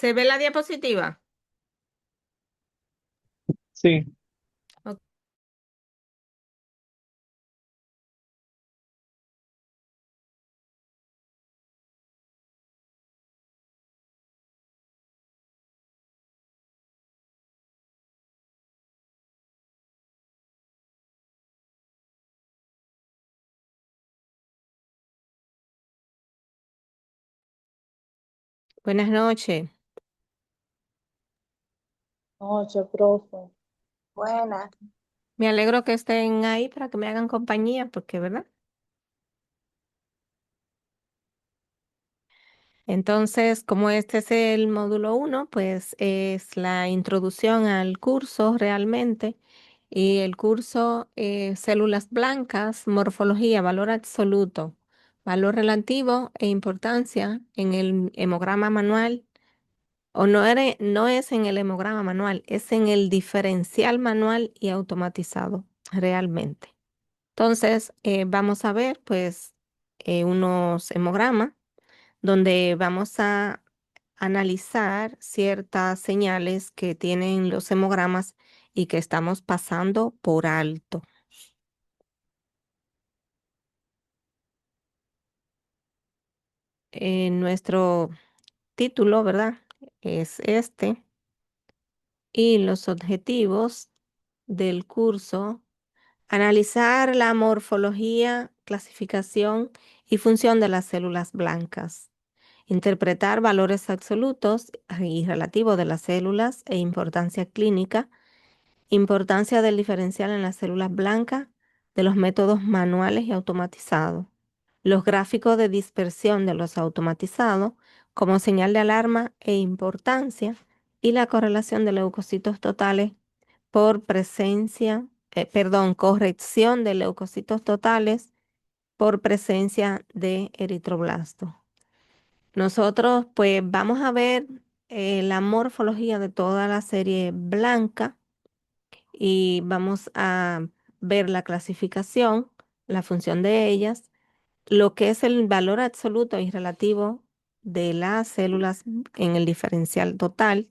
¿Se ve la diapositiva? Sí, Ok. Buenas noches. Noche, profe. Buena. Me alegro que estén ahí para que me hagan compañía, porque, ¿verdad? Entonces, como este es el módulo uno, pues es la introducción al curso realmente. Y el curso células blancas, morfología, valor absoluto, valor relativo e importancia en el hemograma manual. O no es en el hemograma manual, es en el diferencial manual y automatizado, realmente. Entonces, vamos a ver, pues, unos hemogramas donde vamos a analizar ciertas señales que tienen los hemogramas y que estamos pasando por alto. Nuestro título, ¿verdad? Es este. Y los objetivos del curso: analizar la morfología, clasificación y función de las células blancas. Interpretar valores absolutos y relativos de las células e importancia clínica. Importancia del diferencial en las células blancas, de los métodos manuales y automatizados. Los gráficos de dispersión de los automatizados como señal de alarma e importancia, y la correlación de leucocitos totales por corrección de leucocitos totales por presencia de eritroblasto. Nosotros pues vamos a ver la morfología de toda la serie blanca y vamos a ver la clasificación, la función de ellas, lo que es el valor absoluto y relativo de las células en el diferencial total,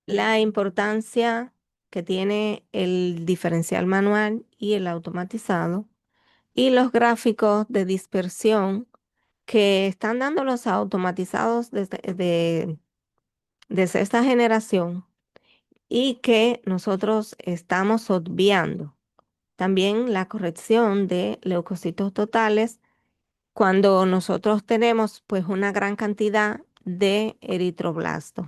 la importancia que tiene el diferencial manual y el automatizado, y los gráficos de dispersión que están dando los automatizados desde esta generación y que nosotros estamos obviando. También la corrección de leucocitos totales cuando nosotros tenemos pues una gran cantidad de eritroblastos.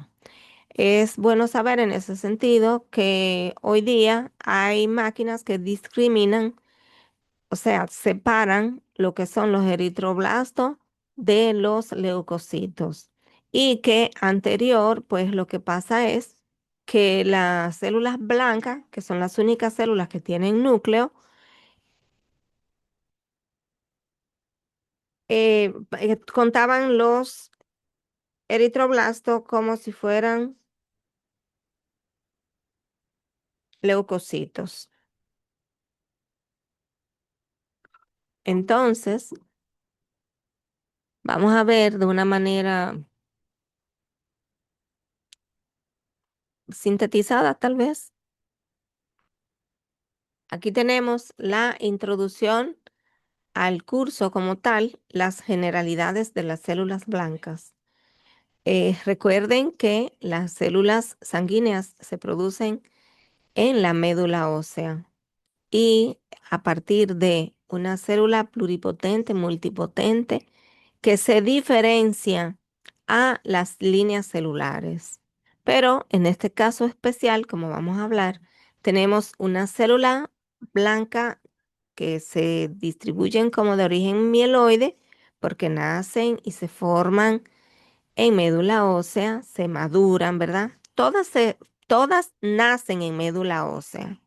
Es bueno saber en ese sentido que hoy día hay máquinas que discriminan, o sea, separan lo que son los eritroblastos de los leucocitos. Y que anterior, pues lo que pasa es que las células blancas, que son las únicas células que tienen núcleo, contaban los eritroblastos como si fueran leucocitos. Entonces, vamos a ver de una manera sintetizada, tal vez. Aquí tenemos la introducción al curso como tal, las generalidades de las células blancas. Recuerden que las células sanguíneas se producen en la médula ósea y a partir de una célula pluripotente, multipotente, que se diferencia a las líneas celulares. Pero en este caso especial, como vamos a hablar, tenemos una célula blanca que se distribuyen como de origen mieloide porque nacen y se forman en médula ósea, se maduran, ¿verdad? Todas nacen en médula ósea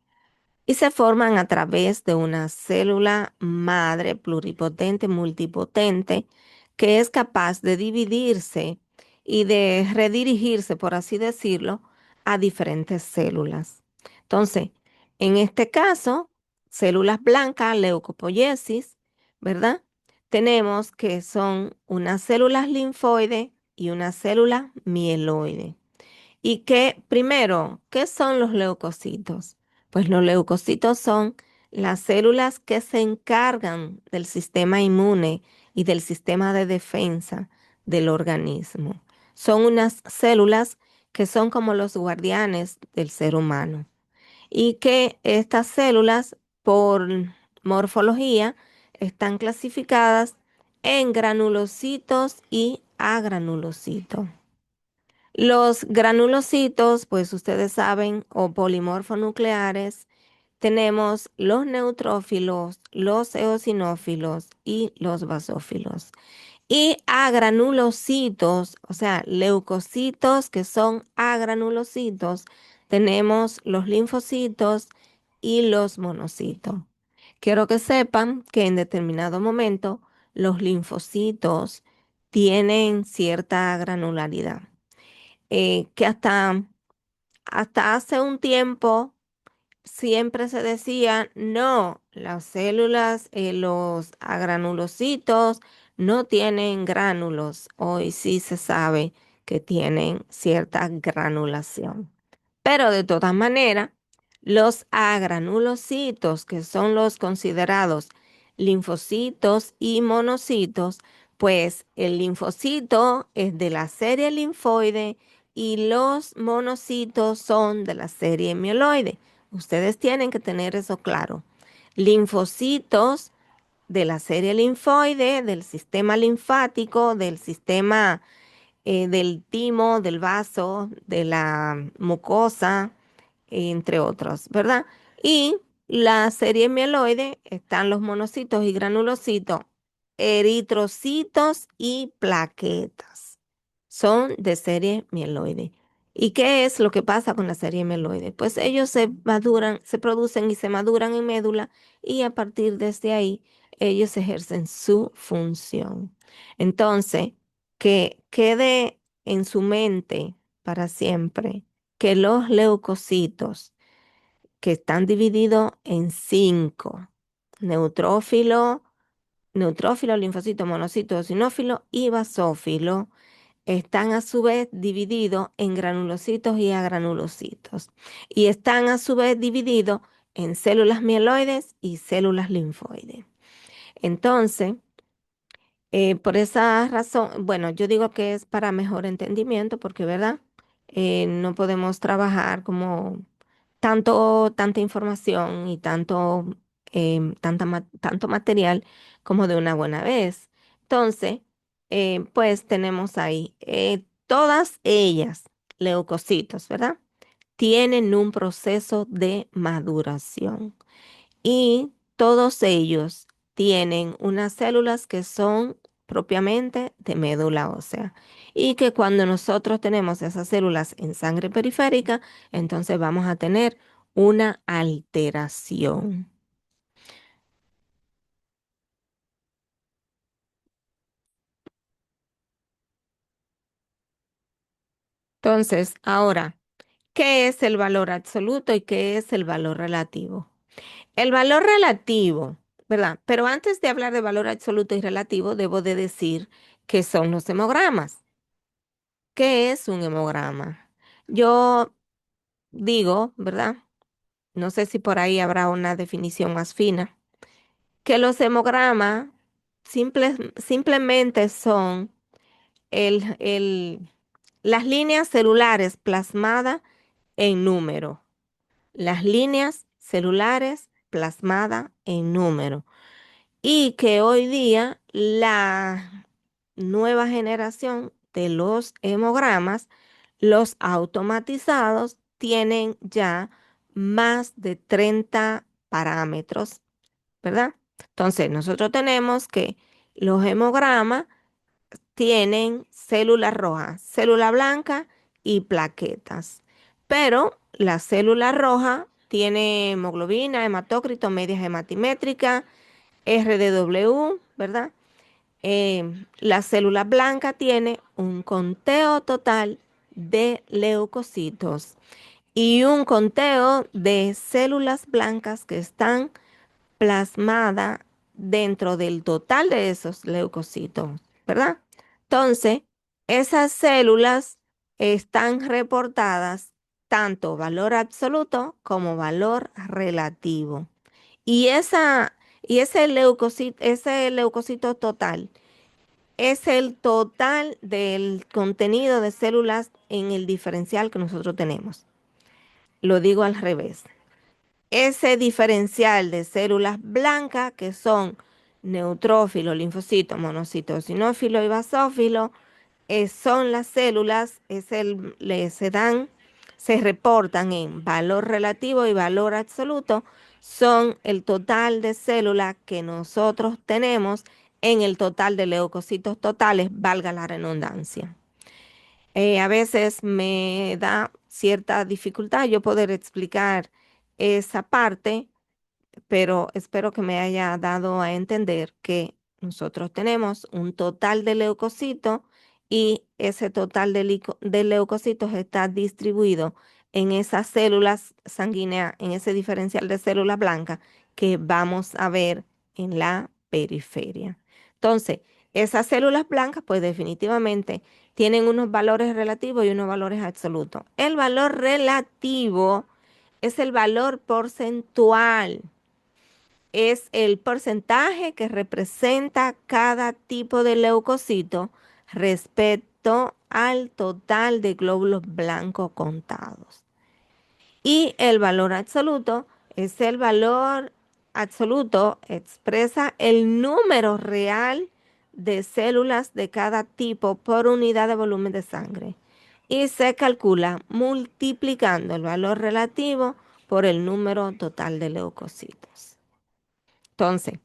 y se forman a través de una célula madre pluripotente, multipotente, que es capaz de dividirse y de redirigirse, por así decirlo, a diferentes células. Entonces, en este caso, células blancas, leucopoiesis, ¿verdad? Tenemos que son unas células linfoides y una célula mieloide. Y que, primero, ¿qué son los leucocitos? Pues los leucocitos son las células que se encargan del sistema inmune y del sistema de defensa del organismo. Son unas células que son como los guardianes del ser humano y que estas células, por morfología, están clasificadas en granulocitos y agranulocitos. Los granulocitos, pues ustedes saben, o polimorfonucleares, tenemos los neutrófilos, los eosinófilos y los basófilos. Y agranulocitos, o sea, leucocitos que son agranulocitos, tenemos los linfocitos y los monocitos. Quiero que sepan que en determinado momento los linfocitos tienen cierta granularidad que hasta hace un tiempo siempre se decía, no, las células, los agranulocitos no tienen gránulos. Hoy sí se sabe que tienen cierta granulación. Pero de todas maneras, los agranulocitos, que son los considerados linfocitos y monocitos, pues el linfocito es de la serie linfoide y los monocitos son de la serie mieloide. Ustedes tienen que tener eso claro. Linfocitos de la serie linfoide, del sistema linfático, del sistema del timo, del vaso, de la mucosa, entre otros, ¿verdad? Y la serie mieloide están los monocitos y granulocitos, eritrocitos y plaquetas. Son de serie mieloide. ¿Y qué es lo que pasa con la serie mieloide? Pues ellos se maduran, se producen y se maduran en médula y a partir desde ahí ellos ejercen su función. Entonces, que quede en su mente para siempre que los leucocitos, que están divididos en cinco, neutrófilo, linfocito, monocito, eosinófilo y basófilo, están a su vez divididos en granulocitos y agranulocitos. Y están a su vez divididos en células mieloides y células linfoides. Entonces, por esa razón, bueno, yo digo que es para mejor entendimiento porque, ¿verdad? No podemos trabajar como tanta información y tanto material como de una buena vez. Entonces, pues tenemos ahí todas ellas, leucocitos, ¿verdad? Tienen un proceso de maduración y todos ellos tienen unas células que son propiamente de médula ósea y que cuando nosotros tenemos esas células en sangre periférica, entonces vamos a tener una alteración. Entonces, ahora, ¿qué es el valor absoluto y qué es el valor relativo? El valor relativo, ¿verdad? Pero antes de hablar de valor absoluto y relativo, debo de decir qué son los hemogramas. ¿Qué es un hemograma? Yo digo, ¿verdad? No sé si por ahí habrá una definición más fina, que los hemogramas simplemente son las líneas celulares plasmadas en número. Las líneas celulares plasmadas en número. Y que hoy día la nueva generación de los hemogramas, los automatizados, tienen ya más de 30 parámetros, ¿verdad? Entonces, nosotros tenemos que los hemogramas tienen células rojas, célula blanca y plaquetas. Pero la célula roja tiene hemoglobina, hematócrito, media hematimétrica, RDW, ¿verdad? La célula blanca tiene un conteo total de leucocitos y un conteo de células blancas que están plasmadas dentro del total de esos leucocitos, ¿verdad? Entonces, Esas células están reportadas tanto valor absoluto como valor relativo. Y, ese leucocito total es el total del contenido de células en el diferencial que nosotros tenemos. Lo digo al revés. Ese diferencial de células blancas que son neutrófilo, linfocito, monocito, eosinófilo y basófilo, son las células, se reportan en valor relativo y valor absoluto, son el total de células que nosotros tenemos en el total de leucocitos totales, valga la redundancia. A veces me da cierta dificultad yo poder explicar esa parte, pero espero que me haya dado a entender que nosotros tenemos un total de leucocitos y ese total de leucocitos está distribuido en esas células sanguíneas, en ese diferencial de células blancas que vamos a ver en la periferia. Entonces, esas células blancas, pues definitivamente tienen unos valores relativos y unos valores absolutos. El valor relativo es el valor porcentual, es el porcentaje que representa cada tipo de leucocito respecto al total de glóbulos blancos contados. Y el valor absoluto es el valor absoluto, expresa el número real de células de cada tipo por unidad de volumen de sangre y se calcula multiplicando el valor relativo por el número total de leucocitos. Entonces,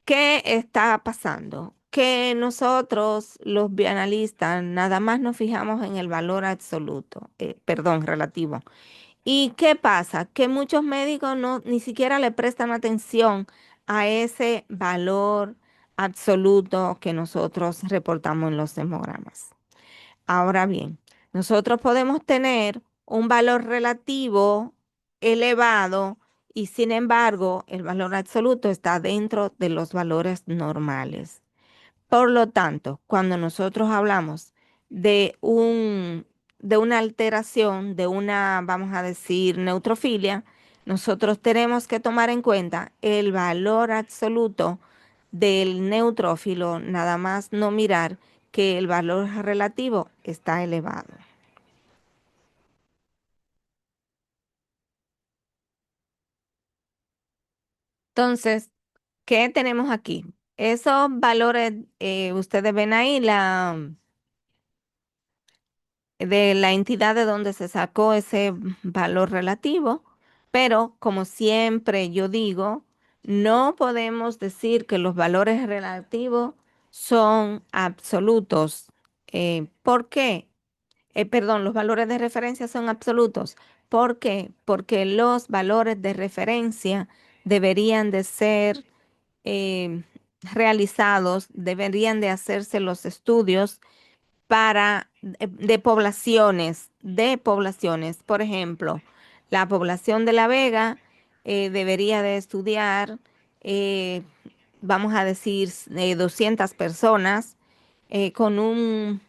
¿qué está pasando? Que nosotros, los bioanalistas, nada más nos fijamos en el valor absoluto, perdón, relativo. ¿Y qué pasa? Que muchos médicos no, ni siquiera le prestan atención a ese valor absoluto que nosotros reportamos en los hemogramas. Ahora bien, nosotros podemos tener un valor relativo elevado y sin embargo el valor absoluto está dentro de los valores normales. Por lo tanto, cuando nosotros hablamos de de una alteración, de una, vamos a decir, neutrofilia, nosotros tenemos que tomar en cuenta el valor absoluto del neutrófilo, nada más no mirar que el valor relativo está elevado. Entonces, ¿qué tenemos aquí? Esos valores, ustedes ven ahí de la entidad de donde se sacó ese valor relativo, pero como siempre yo digo, no podemos decir que los valores relativos son absolutos. ¿Por qué? Perdón, los valores de referencia son absolutos. ¿Por qué? Porque los valores de referencia deberían de ser eh, realizados, deberían de hacerse los estudios para de poblaciones. Por ejemplo, la población de La Vega debería de estudiar, eh, vamos a decir, 200 personas con un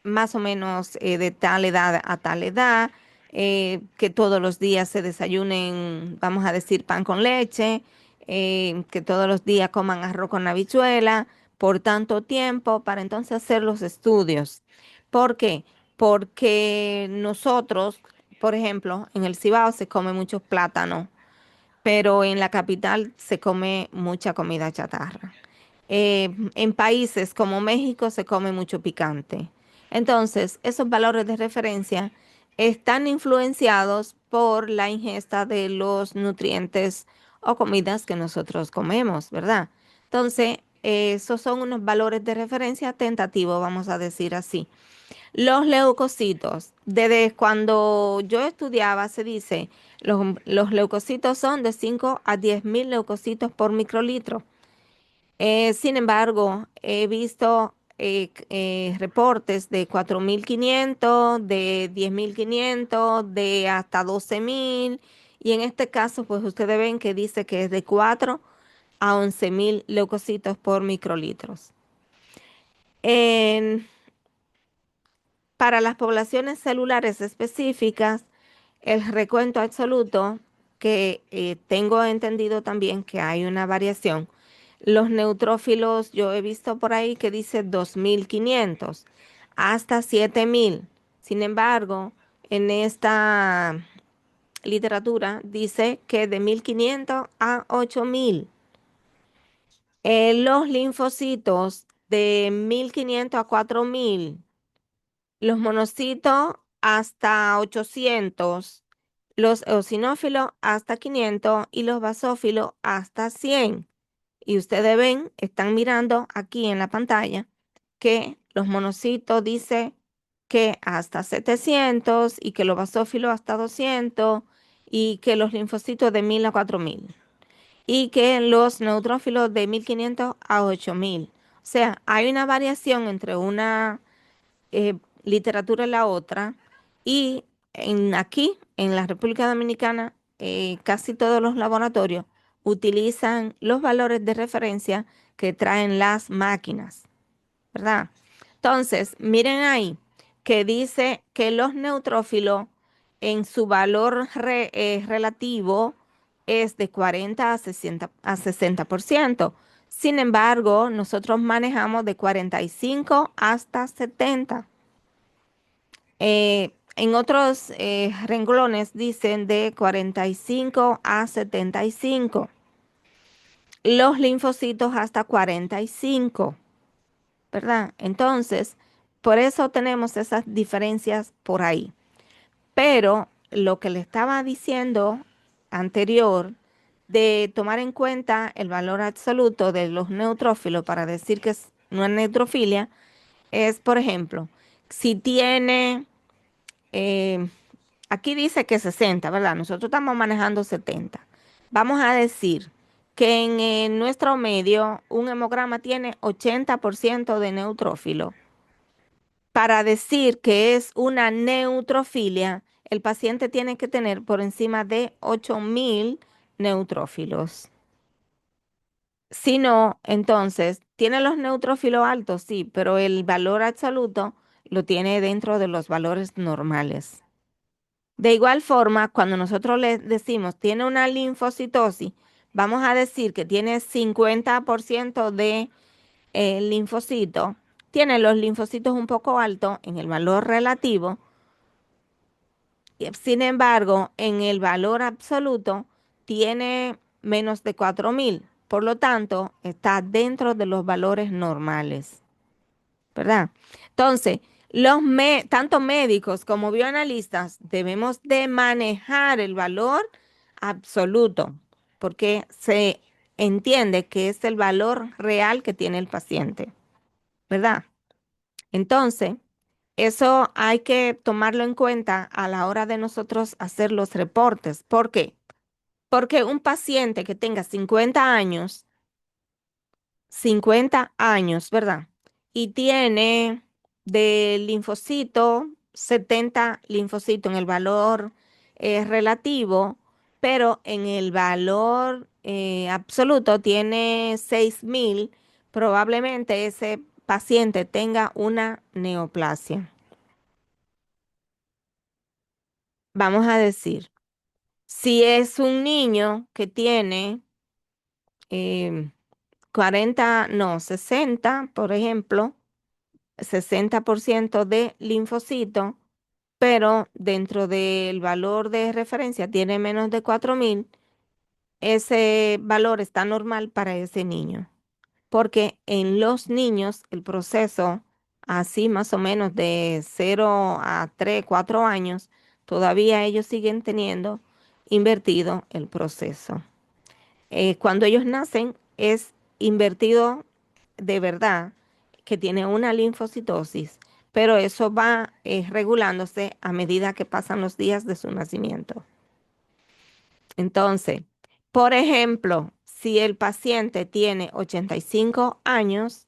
más o menos de tal edad a tal edad, que todos los días se desayunen, vamos a decir, pan con leche, que todos los días coman arroz con habichuela por tanto tiempo para entonces hacer los estudios. ¿Por qué? Porque nosotros, por ejemplo, en el Cibao se come mucho plátano, pero en la capital se come mucha comida chatarra. En países como México se come mucho picante. Entonces, esos valores de referencia están influenciados por la ingesta de los nutrientes o comidas que nosotros comemos, ¿verdad? Entonces, esos son unos valores de referencia tentativos, vamos a decir así. Los leucocitos, desde cuando yo estudiaba, se dice, los leucocitos son de 5 a 10.000 leucocitos por microlitro. Sin embargo, he visto reportes de 4.500, de 10.500, de hasta 12.000. Y en este caso, pues ustedes ven que dice que es de 4 a 11.000 leucocitos por microlitros. para las poblaciones celulares específicas, el recuento absoluto, que tengo entendido también que hay una variación. Los neutrófilos, yo he visto por ahí que dice 2.500 hasta 7.000. Sin embargo, en esta literatura dice que de 1.500 a 8.000. Los linfocitos de 1.500 a 4.000, los monocitos hasta 800, los eosinófilos hasta 500 y los basófilos hasta 100. Y ustedes ven, están mirando aquí en la pantalla que los monocitos dice que hasta 700 y que los basófilos hasta 200 y que los linfocitos de 1.000 a 4.000 y que los neutrófilos de 1.500 a 8.000. O sea, hay una variación entre una literatura y la otra. Y aquí, en la República Dominicana, casi todos los laboratorios utilizan los valores de referencia que traen las máquinas, ¿verdad? Entonces, miren ahí que dice que los neutrófilos en su valor relativo es de 40 a 60%. Sin embargo, nosotros manejamos de 45 hasta 70. En otros renglones dicen de 45 a 75. Los linfocitos hasta 45, ¿verdad? Entonces, por eso tenemos esas diferencias por ahí. Pero lo que le estaba diciendo anterior de tomar en cuenta el valor absoluto de los neutrófilos para decir que no es neutrofilia es, por ejemplo, si tiene, eh, aquí dice que 60, ¿verdad? Nosotros estamos manejando 70. Vamos a decir que en nuestro medio un hemograma tiene 80% de neutrófilo. Para decir que es una neutrofilia, el paciente tiene que tener por encima de 8.000 neutrófilos. Si no, entonces, ¿tiene los neutrófilos altos? Sí, pero el valor absoluto lo tiene dentro de los valores normales. De igual forma, cuando nosotros le decimos tiene una linfocitosis, vamos a decir que tiene 50% de linfocito, tiene los linfocitos un poco altos en el valor relativo. Sin embargo, en el valor absoluto tiene menos de 4.000. Por lo tanto, está dentro de los valores normales, ¿verdad? Entonces, tanto médicos como bioanalistas debemos de manejar el valor absoluto, porque se entiende que es el valor real que tiene el paciente, ¿verdad? Entonces, eso hay que tomarlo en cuenta a la hora de nosotros hacer los reportes. ¿Por qué? Porque un paciente que tenga 50 años, ¿verdad? Y tiene de linfocito 70 linfocitos en el valor relativo, pero en el valor absoluto tiene 6.000, probablemente ese paciente tenga una neoplasia. Vamos a decir, si es un niño que tiene em, 40, no, 60, por ejemplo, 60% de linfocito, pero dentro del valor de referencia tiene menos de 4.000, ese valor está normal para ese niño, porque en los niños el proceso, así más o menos de 0 a 3, 4 años, todavía ellos siguen teniendo invertido el proceso. Cuando ellos nacen es invertido de verdad, que tiene una linfocitosis, pero eso va regulándose a medida que pasan los días de su nacimiento. Entonces, por ejemplo, si el paciente tiene 85 años,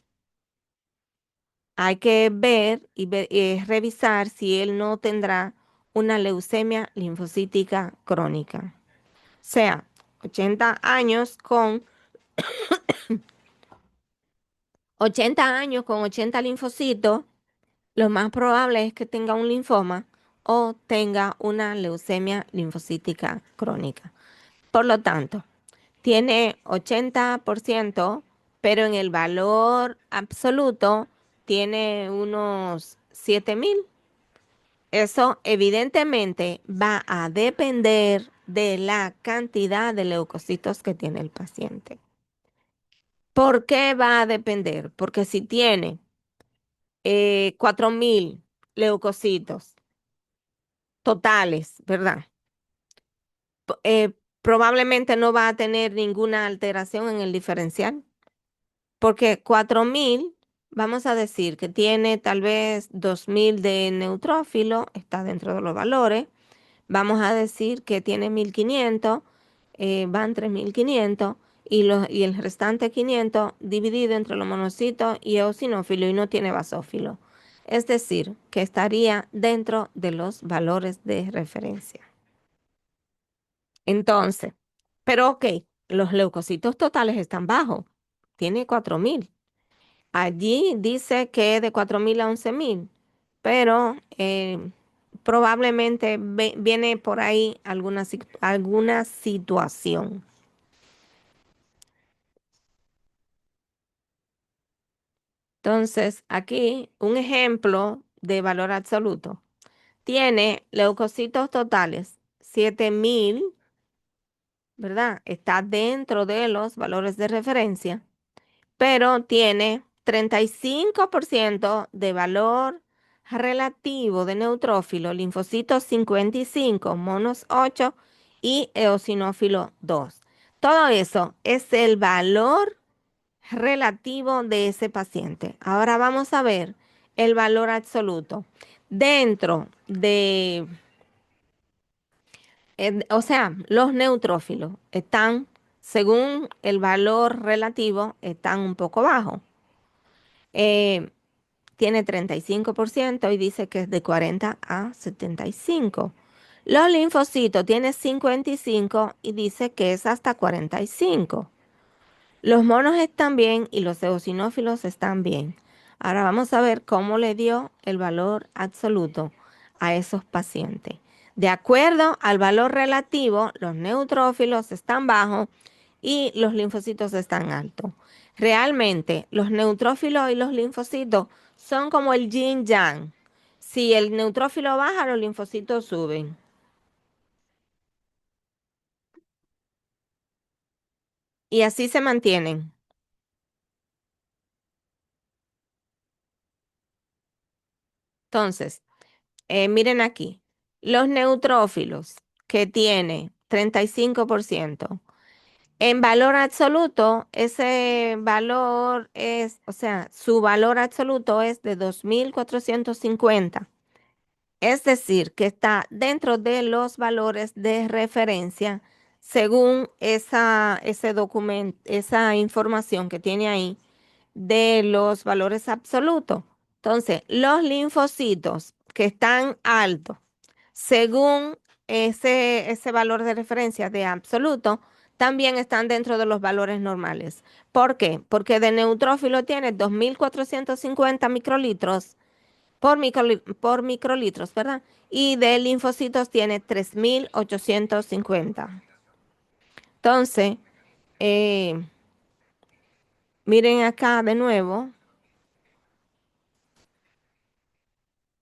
hay que ver y revisar si él no tendrá una leucemia linfocítica crónica. O sea, 80 años con 80 años con 80 linfocitos Lo más probable es que tenga un linfoma o tenga una leucemia linfocítica crónica. Por lo tanto, tiene 80%, pero en el valor absoluto tiene unos 7.000. Eso evidentemente va a depender de la cantidad de leucocitos que tiene el paciente. ¿Por qué va a depender? Porque si tiene 4.000 leucocitos totales, ¿verdad? Probablemente no va a tener ninguna alteración en el diferencial, porque 4.000, vamos a decir que tiene tal vez 2.000 de neutrófilo, está dentro de los valores. Vamos a decir que tiene 1.500, van 3.500 y el restante 500 dividido entre los monocitos y eosinófilo y no tiene basófilo. Es decir, que estaría dentro de los valores de referencia. Entonces, pero ok, los leucocitos totales están bajos, tiene 4.000. Allí dice que de 4.000 a 11.000, pero probablemente viene por ahí alguna situación. Entonces, aquí un ejemplo de valor absoluto. Tiene leucocitos totales 7.000, ¿verdad? Está dentro de los valores de referencia, pero tiene 35% de valor relativo de neutrófilo, linfocitos 55, monos 8 y eosinófilo 2. Todo eso es el valor relativo de ese paciente. Ahora vamos a ver el valor absoluto. Dentro de, o sea, los neutrófilos están, según el valor relativo, están un poco bajos. Eh, Tiene 35% y dice que es de 40 a 75. Los linfocitos tiene 55 y dice que es hasta 45. Los monos están bien y los eosinófilos están bien. Ahora vamos a ver cómo le dio el valor absoluto a esos pacientes. De acuerdo al valor relativo, los neutrófilos están bajos y los linfocitos están altos. Realmente, los neutrófilos y los linfocitos son como el yin yang. Si el neutrófilo baja, los linfocitos suben. Y así se mantienen. Entonces, miren aquí, los neutrófilos que tiene 35%, en valor absoluto, ese valor es, o sea, su valor absoluto es de 2.450. Es decir, que está dentro de los valores de referencia según ese documento, esa información que tiene ahí de los valores absolutos. Entonces, los linfocitos que están altos, según ese valor de referencia de absoluto, también están dentro de los valores normales. ¿Por qué? Porque de neutrófilo tiene 2.450 microlitros por microlitros, ¿verdad? Y de linfocitos tiene 3.850. Entonces, eh, miren acá de nuevo.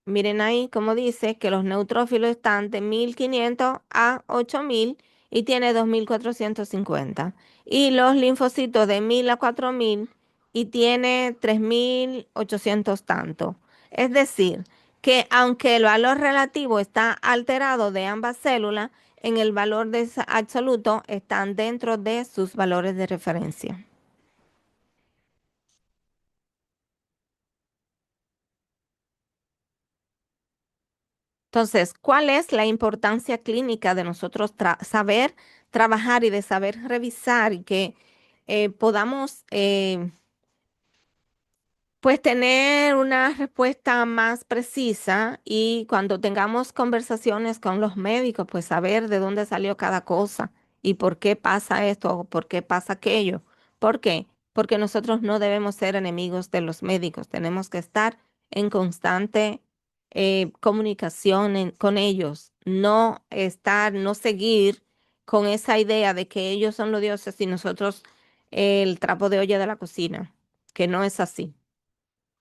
Miren ahí como dice que los neutrófilos están de 1.500 a 8.000 y tiene 2.450. Y los linfocitos de 1.000 a 4.000 y tiene 3.800 tanto. Es decir, que aunque el valor relativo está alterado de ambas células, en el valor absoluto están dentro de sus valores de referencia. Entonces, ¿cuál es la importancia clínica de nosotros saber trabajar y de saber revisar y que podamos pues tener una respuesta más precisa y cuando tengamos conversaciones con los médicos, pues saber de dónde salió cada cosa y por qué pasa esto o por qué pasa aquello? ¿Por qué? Porque nosotros no debemos ser enemigos de los médicos, tenemos que estar en constante comunicación con ellos, no estar, no seguir con esa idea de que ellos son los dioses y nosotros el trapo de olla de la cocina, que no es así.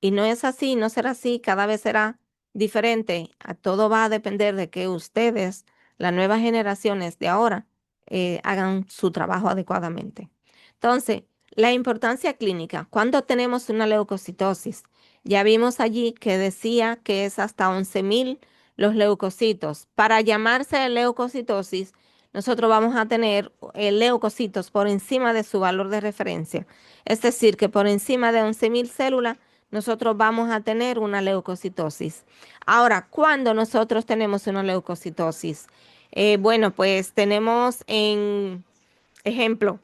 Y no es así, no será así, cada vez será diferente. A todo va a depender de que ustedes, las nuevas generaciones de ahora, hagan su trabajo adecuadamente. Entonces, la importancia clínica. Cuando tenemos una leucocitosis, ya vimos allí que decía que es hasta 11.000 los leucocitos. Para llamarse leucocitosis, nosotros vamos a tener leucocitos por encima de su valor de referencia. Es decir, que por encima de 11.000 células, nosotros vamos a tener una leucocitosis. Ahora, ¿cuándo nosotros tenemos una leucocitosis? Bueno, pues tenemos en ejemplo,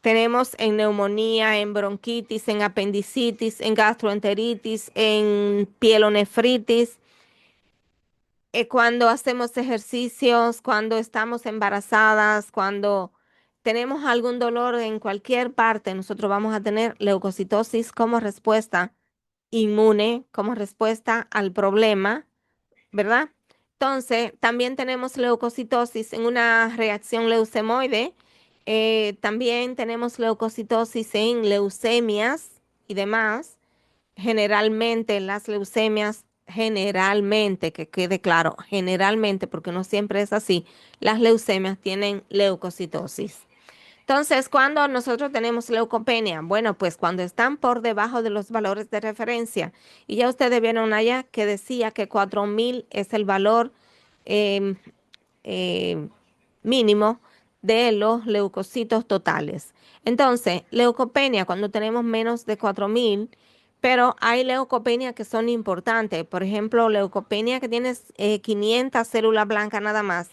tenemos en neumonía, en bronquitis, en apendicitis, en gastroenteritis, en pielonefritis, cuando hacemos ejercicios, cuando estamos embarazadas, cuando tenemos algún dolor en cualquier parte, nosotros vamos a tener leucocitosis como respuesta inmune, como respuesta al problema, ¿verdad? Entonces, también tenemos leucocitosis en una reacción leucemoide. También tenemos leucocitosis en leucemias y demás. Generalmente las leucemias, generalmente, que quede claro, generalmente, porque no siempre es así, las leucemias tienen leucocitosis. Entonces, cuando nosotros tenemos leucopenia, bueno, pues cuando están por debajo de los valores de referencia, y ya ustedes vieron allá que decía que 4.000 es el valor em, eh, mínimo de los leucocitos totales. Entonces, leucopenia cuando tenemos menos de 4.000, pero hay leucopenia que son importantes. Por ejemplo, leucopenia que tienes 500 células blancas nada más.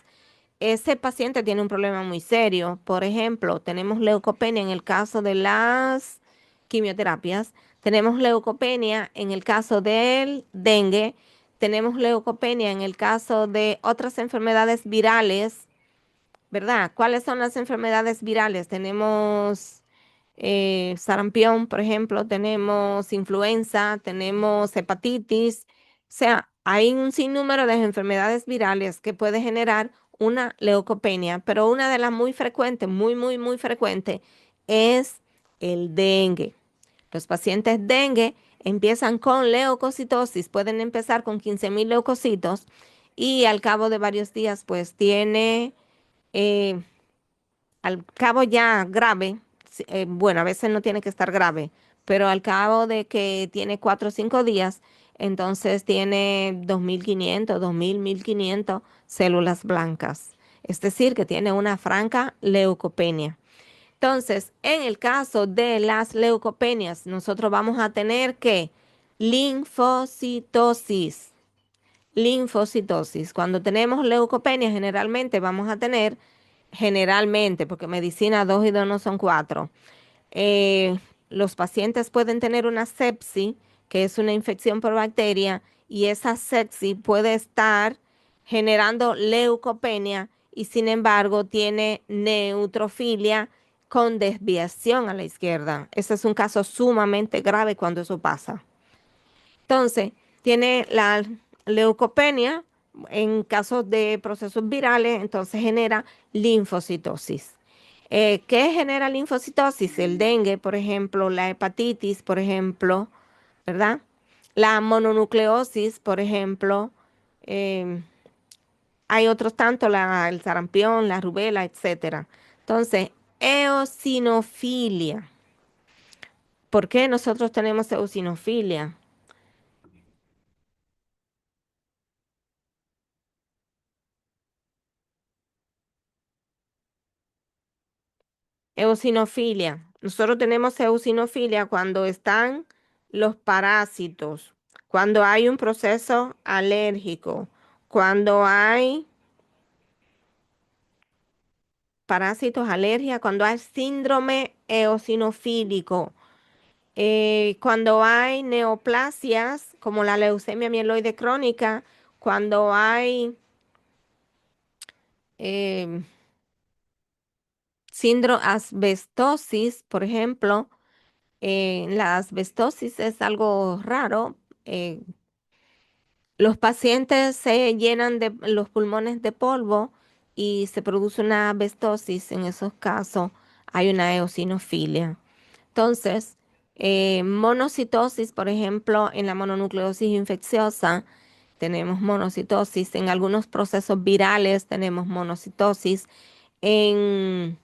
Ese paciente tiene un problema muy serio. Por ejemplo, tenemos leucopenia en el caso de las quimioterapias, tenemos leucopenia en el caso del dengue, tenemos leucopenia en el caso de otras enfermedades virales, ¿verdad? ¿Cuáles son las enfermedades virales? Tenemos sarampión, por ejemplo, tenemos influenza, tenemos hepatitis. O sea, hay un sinnúmero de enfermedades virales que puede generar una leucopenia, pero una de las muy frecuentes, muy, muy, muy frecuente, es el dengue. Los pacientes dengue empiezan con leucocitosis, pueden empezar con 15.000 leucocitos y al cabo de varios días, pues tiene eh, al cabo ya grave, bueno, a veces no tiene que estar grave, pero al cabo de que tiene 4 o 5 días, entonces tiene 2.500, 2.000, 1.500 células blancas. Es decir, que tiene una franca leucopenia. Entonces, en el caso de las leucopenias, nosotros vamos a tener que linfocitosis. Linfocitosis. Cuando tenemos leucopenia, generalmente vamos a tener, generalmente, porque medicina 2 y 2 no son 4, los pacientes pueden tener una sepsis, que es una infección por bacteria, y esa sepsis puede estar generando leucopenia y sin embargo tiene neutrofilia con desviación a la izquierda. Ese es un caso sumamente grave cuando eso pasa. Entonces, tiene la leucopenia en casos de procesos virales, entonces genera linfocitosis. ¿Qué genera linfocitosis? El dengue, por ejemplo, la hepatitis, por ejemplo, ¿verdad? La mononucleosis, por ejemplo. eh, Hay otros tantos, el sarampión, la rubela, etcétera. Entonces, eosinofilia. ¿Por qué nosotros tenemos eosinofilia? Eosinofilia. Nosotros tenemos eosinofilia cuando están los parásitos, cuando hay un proceso alérgico, cuando hay parásitos, alergia, cuando hay síndrome eosinofílico, cuando hay neoplasias como la leucemia mieloide crónica, cuando hay eh, síndrome asbestosis, por ejemplo. La asbestosis es algo raro. Los pacientes se llenan de los pulmones de polvo y se produce una asbestosis. En esos casos hay una eosinofilia. Entonces, monocitosis, por ejemplo, en la mononucleosis infecciosa tenemos monocitosis, en algunos procesos virales tenemos monocitosis, en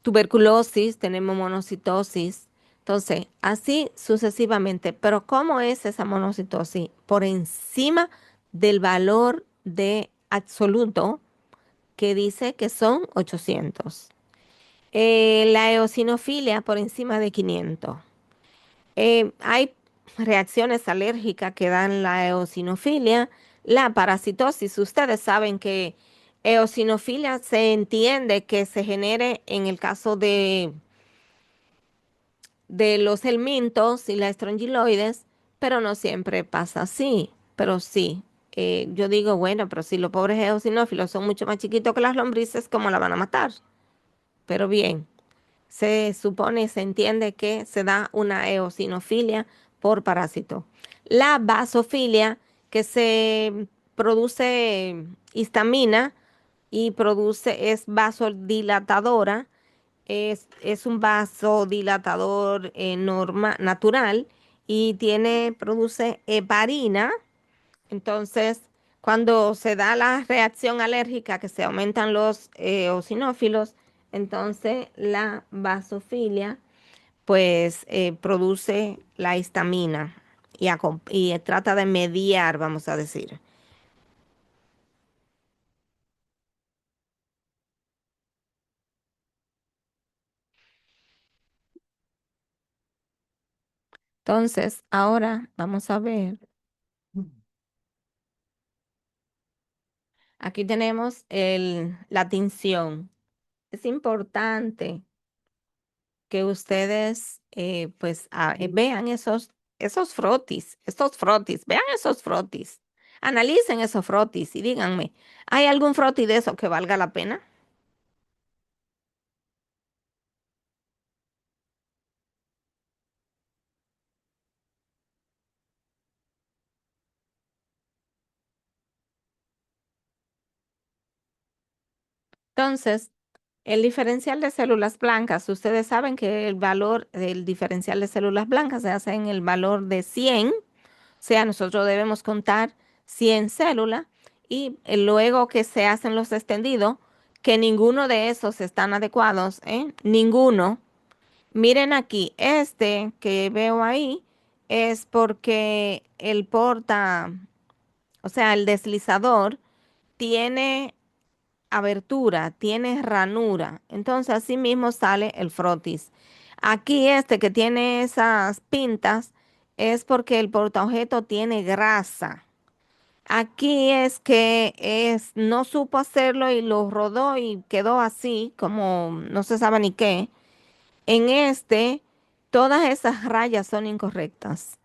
tuberculosis tenemos monocitosis. Entonces, así sucesivamente. Pero ¿cómo es esa monocitosis? Por encima del valor de absoluto que dice que son 800. La eosinofilia por encima de 500. Hay reacciones alérgicas que dan la eosinofilia, la parasitosis. Ustedes saben que eosinofilia se entiende que se genere en el caso de los helmintos y las estrongiloides, pero no siempre pasa así. Pero sí, yo digo, bueno, pero si los pobres eosinófilos son mucho más chiquitos que las lombrices, ¿cómo la van a matar? Pero bien. Se supone, se entiende que se da una eosinofilia por parásito. La basofilia, que se produce histamina y es vasodilatadora, es un vasodilatador natural y produce heparina. Entonces, cuando se da la reacción alérgica, que se aumentan los eosinófilos, entonces la basofilia pues produce la histamina y trata de mediar, vamos a decir. Entonces, ahora vamos a ver. Aquí tenemos la tinción. Es importante que ustedes pues vean esos frotis, vean esos frotis, analicen esos frotis y díganme, ¿hay algún froti de eso que valga la pena? Entonces, el diferencial de células blancas, ustedes saben que el valor del diferencial de células blancas se hace en el valor de 100, o sea, nosotros debemos contar 100 células y luego que se hacen los extendidos, que ninguno de esos están adecuados, ¿eh? Ninguno. Miren aquí, este que veo ahí es porque el o sea, el deslizador tiene abertura, tiene ranura. Entonces, así mismo sale el frotis. Aquí este que tiene esas pintas es porque el portaobjeto tiene grasa. Aquí es que no supo hacerlo y lo rodó y quedó así, como no se sabe ni qué. En este, todas esas rayas son incorrectas.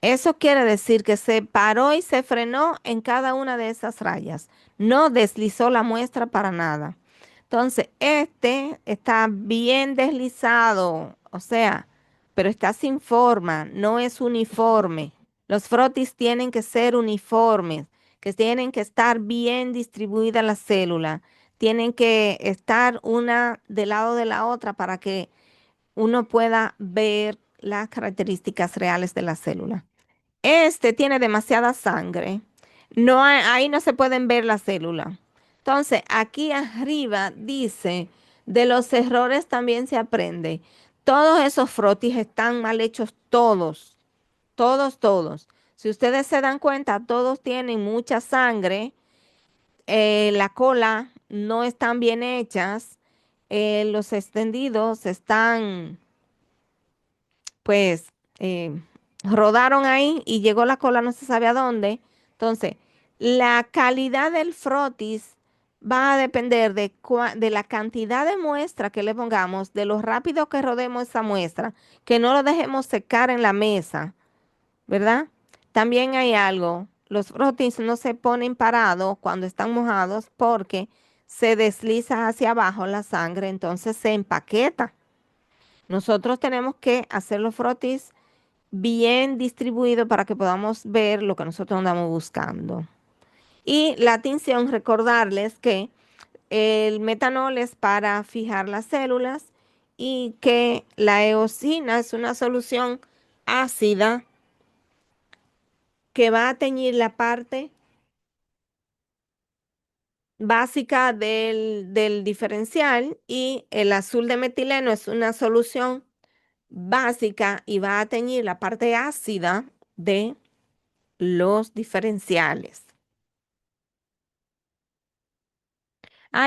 Eso quiere decir que se paró y se frenó en cada una de esas rayas. No deslizó la muestra para nada. Entonces, este está bien deslizado, o sea, pero está sin forma, no es uniforme. Los frotis tienen que ser uniformes, que tienen que estar bien distribuidas las células, tienen que estar una del lado de la otra para que uno pueda ver las características reales de la célula. Este tiene demasiada sangre. Ahí no se pueden ver las células. Entonces, aquí arriba dice, de los errores también se aprende. Todos esos frotis están mal hechos, todos, todos, todos. Si ustedes se dan cuenta, todos tienen mucha sangre. La cola no están bien hechas. Los extendidos están pues rodaron ahí y llegó la cola no se sabe a dónde. Entonces, la calidad del frotis va a depender de la cantidad de muestra que le pongamos, de lo rápido que rodemos esa muestra, que no lo dejemos secar en la mesa, ¿verdad? También hay algo, los frotis no se ponen parados cuando están mojados porque se desliza hacia abajo la sangre, entonces se empaqueta. Nosotros tenemos que hacer los frotis bien distribuido para que podamos ver lo que nosotros andamos buscando. Y la tinción, recordarles que el metanol es para fijar las células y que la eosina es una solución ácida que va a teñir la parte básica del diferencial, y el azul de metileno es una solución básica y va a teñir la parte ácida de los diferenciales.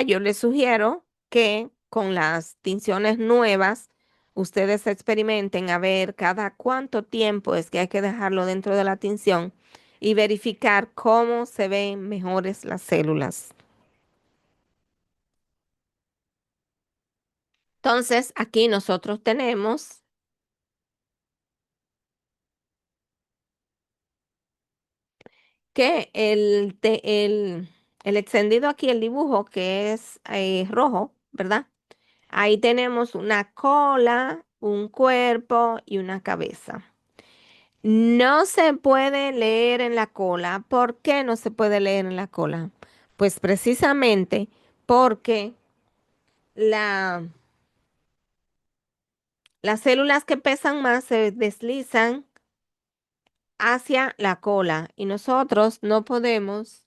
Yo les sugiero que con las tinciones nuevas ustedes experimenten a ver cada cuánto tiempo es que hay que dejarlo dentro de la tinción y verificar cómo se ven mejores las células. Entonces, aquí nosotros tenemos que el extendido aquí, el dibujo que es rojo, ¿verdad? Ahí tenemos una cola, un cuerpo y una cabeza. No se puede leer en la cola. ¿Por qué no se puede leer en la cola? Pues precisamente porque la, las células que pesan más se deslizan hacia la cola y nosotros no podemos.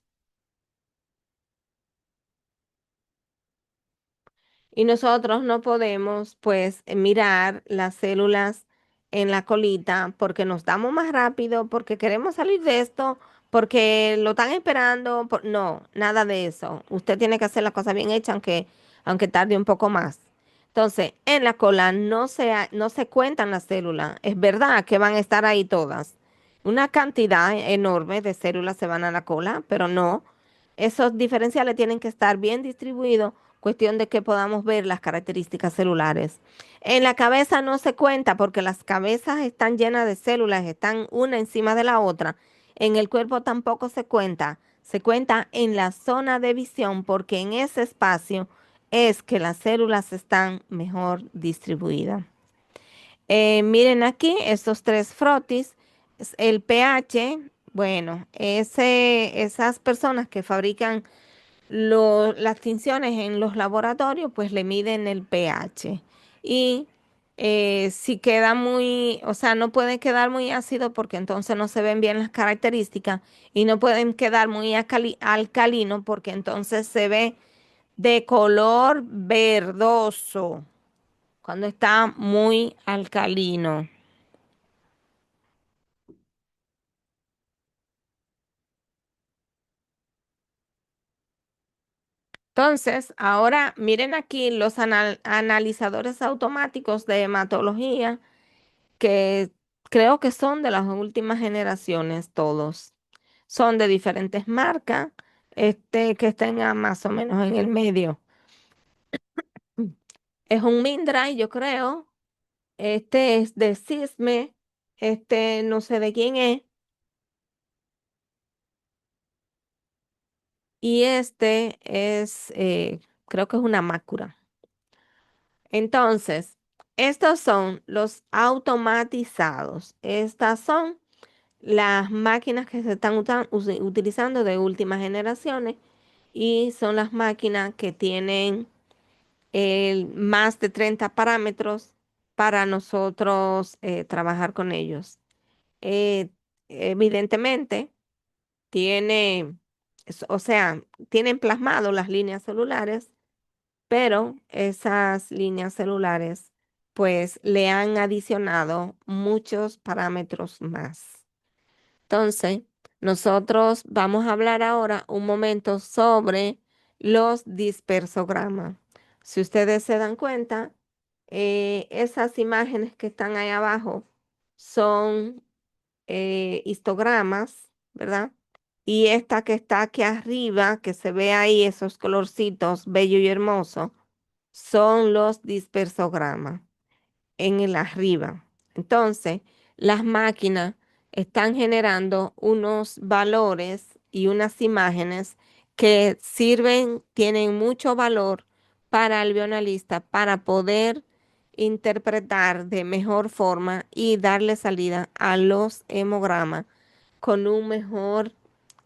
Y nosotros no podemos, pues, mirar las células en la colita porque nos damos más rápido, porque queremos salir de esto, porque lo están esperando. No, nada de eso. Usted tiene que hacer la cosa bien hecha, aunque tarde un poco más. Entonces, en la cola no se cuentan las células. Es verdad que van a estar ahí todas. Una cantidad enorme de células se van a la cola, pero no. Esos diferenciales tienen que estar bien distribuidos, cuestión de que podamos ver las características celulares. En la cabeza no se cuenta porque las cabezas están llenas de células, están una encima de la otra. En el cuerpo tampoco se cuenta en la zona de visión porque en ese espacio es que las células están mejor distribuidas. Miren aquí estos tres frotis. El pH, bueno, esas personas que fabrican las tinciones en los laboratorios, pues le miden el pH. Y si queda muy, o sea, no pueden quedar muy ácido porque entonces no se ven bien las características, y no pueden quedar muy alcalino porque entonces se ve de color verdoso cuando está muy alcalino. Entonces, ahora miren aquí los analizadores automáticos de hematología, que creo que son de las últimas generaciones todos. Son de diferentes marcas, que estén más o menos en el medio. Es un Mindray, yo creo. Este es de Sisme. Este no sé de quién es. Y este es, creo que es una Mácula. Entonces, estos son los automatizados. Estas son las máquinas que se están utilizando de últimas generaciones, y son las máquinas que tienen más de 30 parámetros para nosotros trabajar con ellos. Eh, Evidentemente, tiene, o sea, tienen plasmado las líneas celulares, pero esas líneas celulares pues le han adicionado muchos parámetros más. Entonces, nosotros vamos a hablar ahora un momento sobre los dispersogramas. Si ustedes se dan cuenta, esas imágenes que están ahí abajo son histogramas, ¿verdad? Y esta que está aquí arriba, que se ve ahí esos colorcitos bello y hermoso, son los dispersogramas en el arriba. Entonces, las máquinas están generando unos valores y unas imágenes que sirven, tienen mucho valor para el bioanalista para poder interpretar de mejor forma y darle salida a los hemogramas con un mejor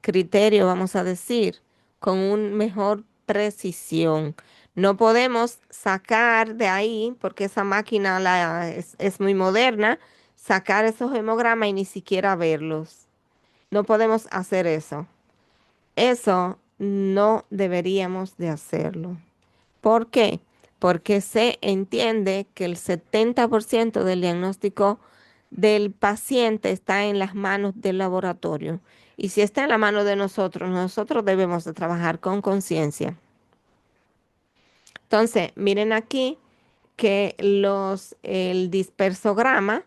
criterio, vamos a decir, con un mejor precisión. No podemos sacar de ahí, porque esa máquina es muy moderna, sacar esos hemogramas y ni siquiera verlos. No podemos hacer eso. Eso no deberíamos de hacerlo. ¿Por qué? Porque se entiende que el 70% del diagnóstico del paciente está en las manos del laboratorio. Y si está en la mano de nosotros, nosotros debemos de trabajar con conciencia. Entonces, miren aquí que el dispersograma,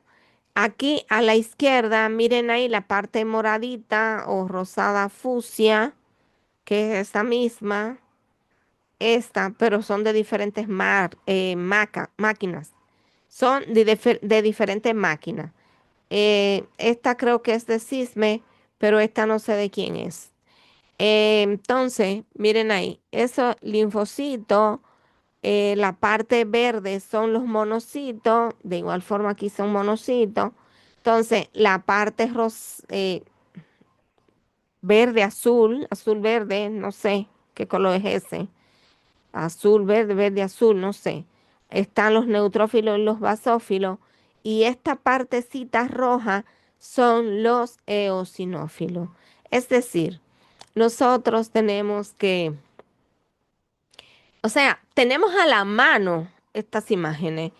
aquí a la izquierda, miren ahí la parte moradita o rosada fucsia, que es esa misma. Esta, pero son de diferentes máquinas. Son de diferentes máquinas. Esta creo que es de Sisme, pero esta no sé de quién es. Entonces, miren ahí, esos linfocitos, la parte verde son los monocitos, de igual forma aquí son monocitos. Entonces, la parte verde, azul, azul, verde, no sé qué color es ese. Azul, verde, verde, azul, no sé. Están los neutrófilos y los basófilos. Y esta partecita roja son los eosinófilos. Es decir, nosotros tenemos que, o sea, tenemos a la mano estas imágenes.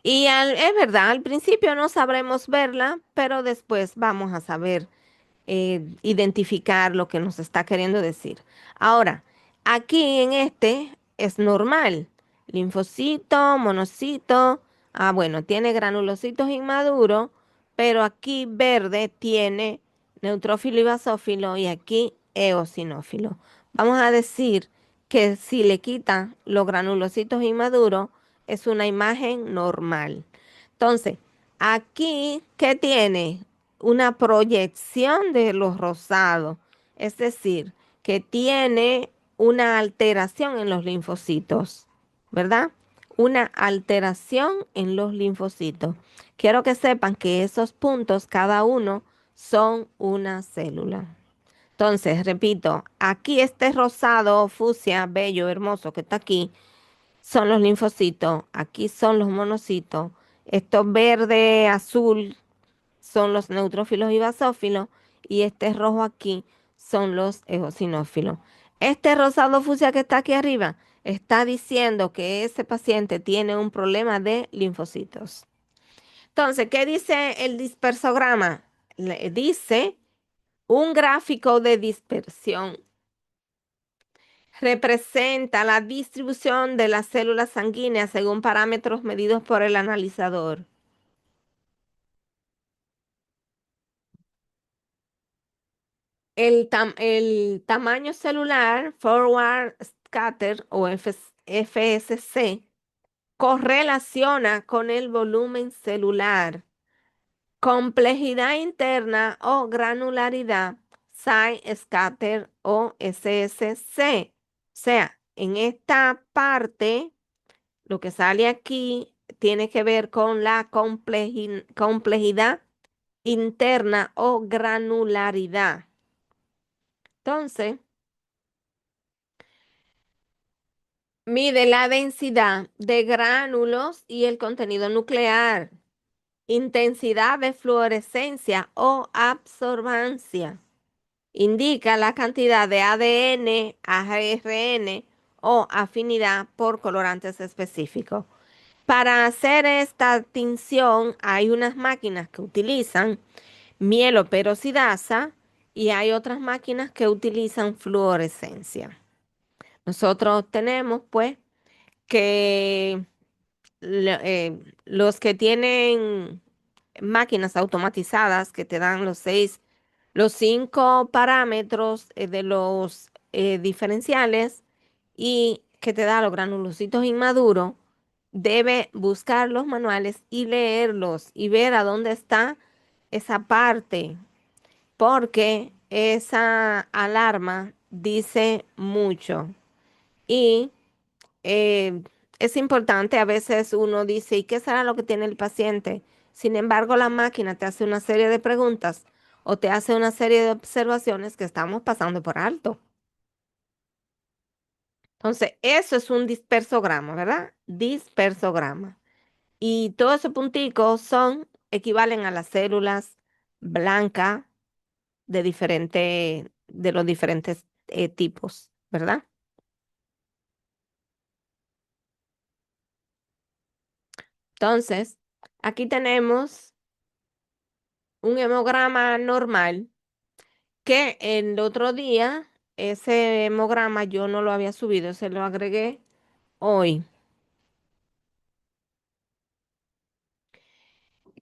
Y es verdad, al principio no sabremos verla, pero después vamos a saber identificar lo que nos está queriendo decir. Ahora, aquí en este es normal. Linfocito, monocito. Ah, bueno, tiene granulocitos inmaduros, pero aquí verde tiene neutrófilo y basófilo y aquí eosinófilo. Vamos a decir que si le quitan los granulocitos inmaduros, es una imagen normal. Entonces, aquí, ¿qué tiene? Una proyección de los rosados, es decir, que tiene una alteración en los linfocitos, ¿verdad? Una alteración en los linfocitos. Quiero que sepan que esos puntos, cada uno, son una célula. Entonces, repito, aquí este rosado, fucsia, bello, hermoso que está aquí, son los linfocitos, aquí son los monocitos, estos verde, azul, son los neutrófilos y basófilos y este rojo aquí son los eosinófilos. Este rosado fucsia que está aquí arriba está diciendo que ese paciente tiene un problema de linfocitos. Entonces, ¿qué dice el dispersograma? Le dice un gráfico de dispersión. Representa la distribución de las células sanguíneas según parámetros medidos por el analizador. El tamaño celular, forward scatter o FSC, correlaciona con el volumen celular, complejidad interna o granularidad, side scatter o SSC. O sea, en esta parte, lo que sale aquí tiene que ver con la complejidad interna o granularidad. Entonces, mide la densidad de gránulos y el contenido nuclear, intensidad de fluorescencia o absorbancia. Indica la cantidad de ADN, ARN o afinidad por colorantes específicos. Para hacer esta tinción hay unas máquinas que utilizan mieloperoxidasa y hay otras máquinas que utilizan fluorescencia. Nosotros tenemos pues que los que tienen máquinas automatizadas que te dan los 5 parámetros de los diferenciales y que te da los granulocitos inmaduros, debe buscar los manuales y leerlos y ver a dónde está esa parte, porque esa alarma dice mucho. Y eh, es importante, a veces uno dice, ¿y qué será lo que tiene el paciente? Sin embargo, la máquina te hace una serie de preguntas o te hace una serie de observaciones que estamos pasando por alto. Entonces, eso es un dispersograma, ¿verdad? Dispersograma. Y todos esos punticos equivalen a las células blancas de los diferentes tipos, ¿verdad? Entonces, aquí tenemos un hemograma normal que el otro día, ese hemograma yo no lo había subido, se lo agregué hoy.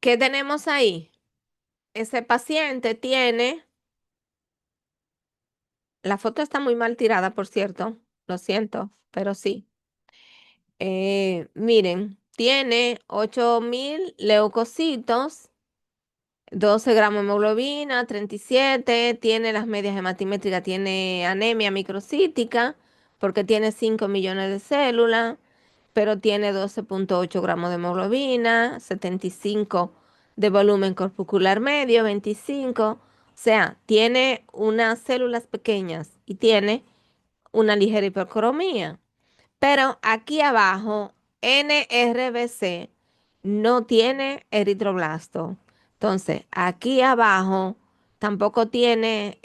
¿Qué tenemos ahí? Ese paciente tiene, la foto está muy mal tirada, por cierto, lo siento, pero sí. Miren, tiene 8.000 leucocitos, 12 gramos de hemoglobina, 37, tiene las medias hematimétricas, tiene anemia microcítica, porque tiene 5 millones de células, pero tiene 12,8 gramos de hemoglobina, 75 de volumen corpuscular medio, 25, o sea, tiene unas células pequeñas y tiene una ligera hipercromía. Pero aquí abajo, NRBC no tiene eritroblasto. Entonces, aquí abajo tampoco tiene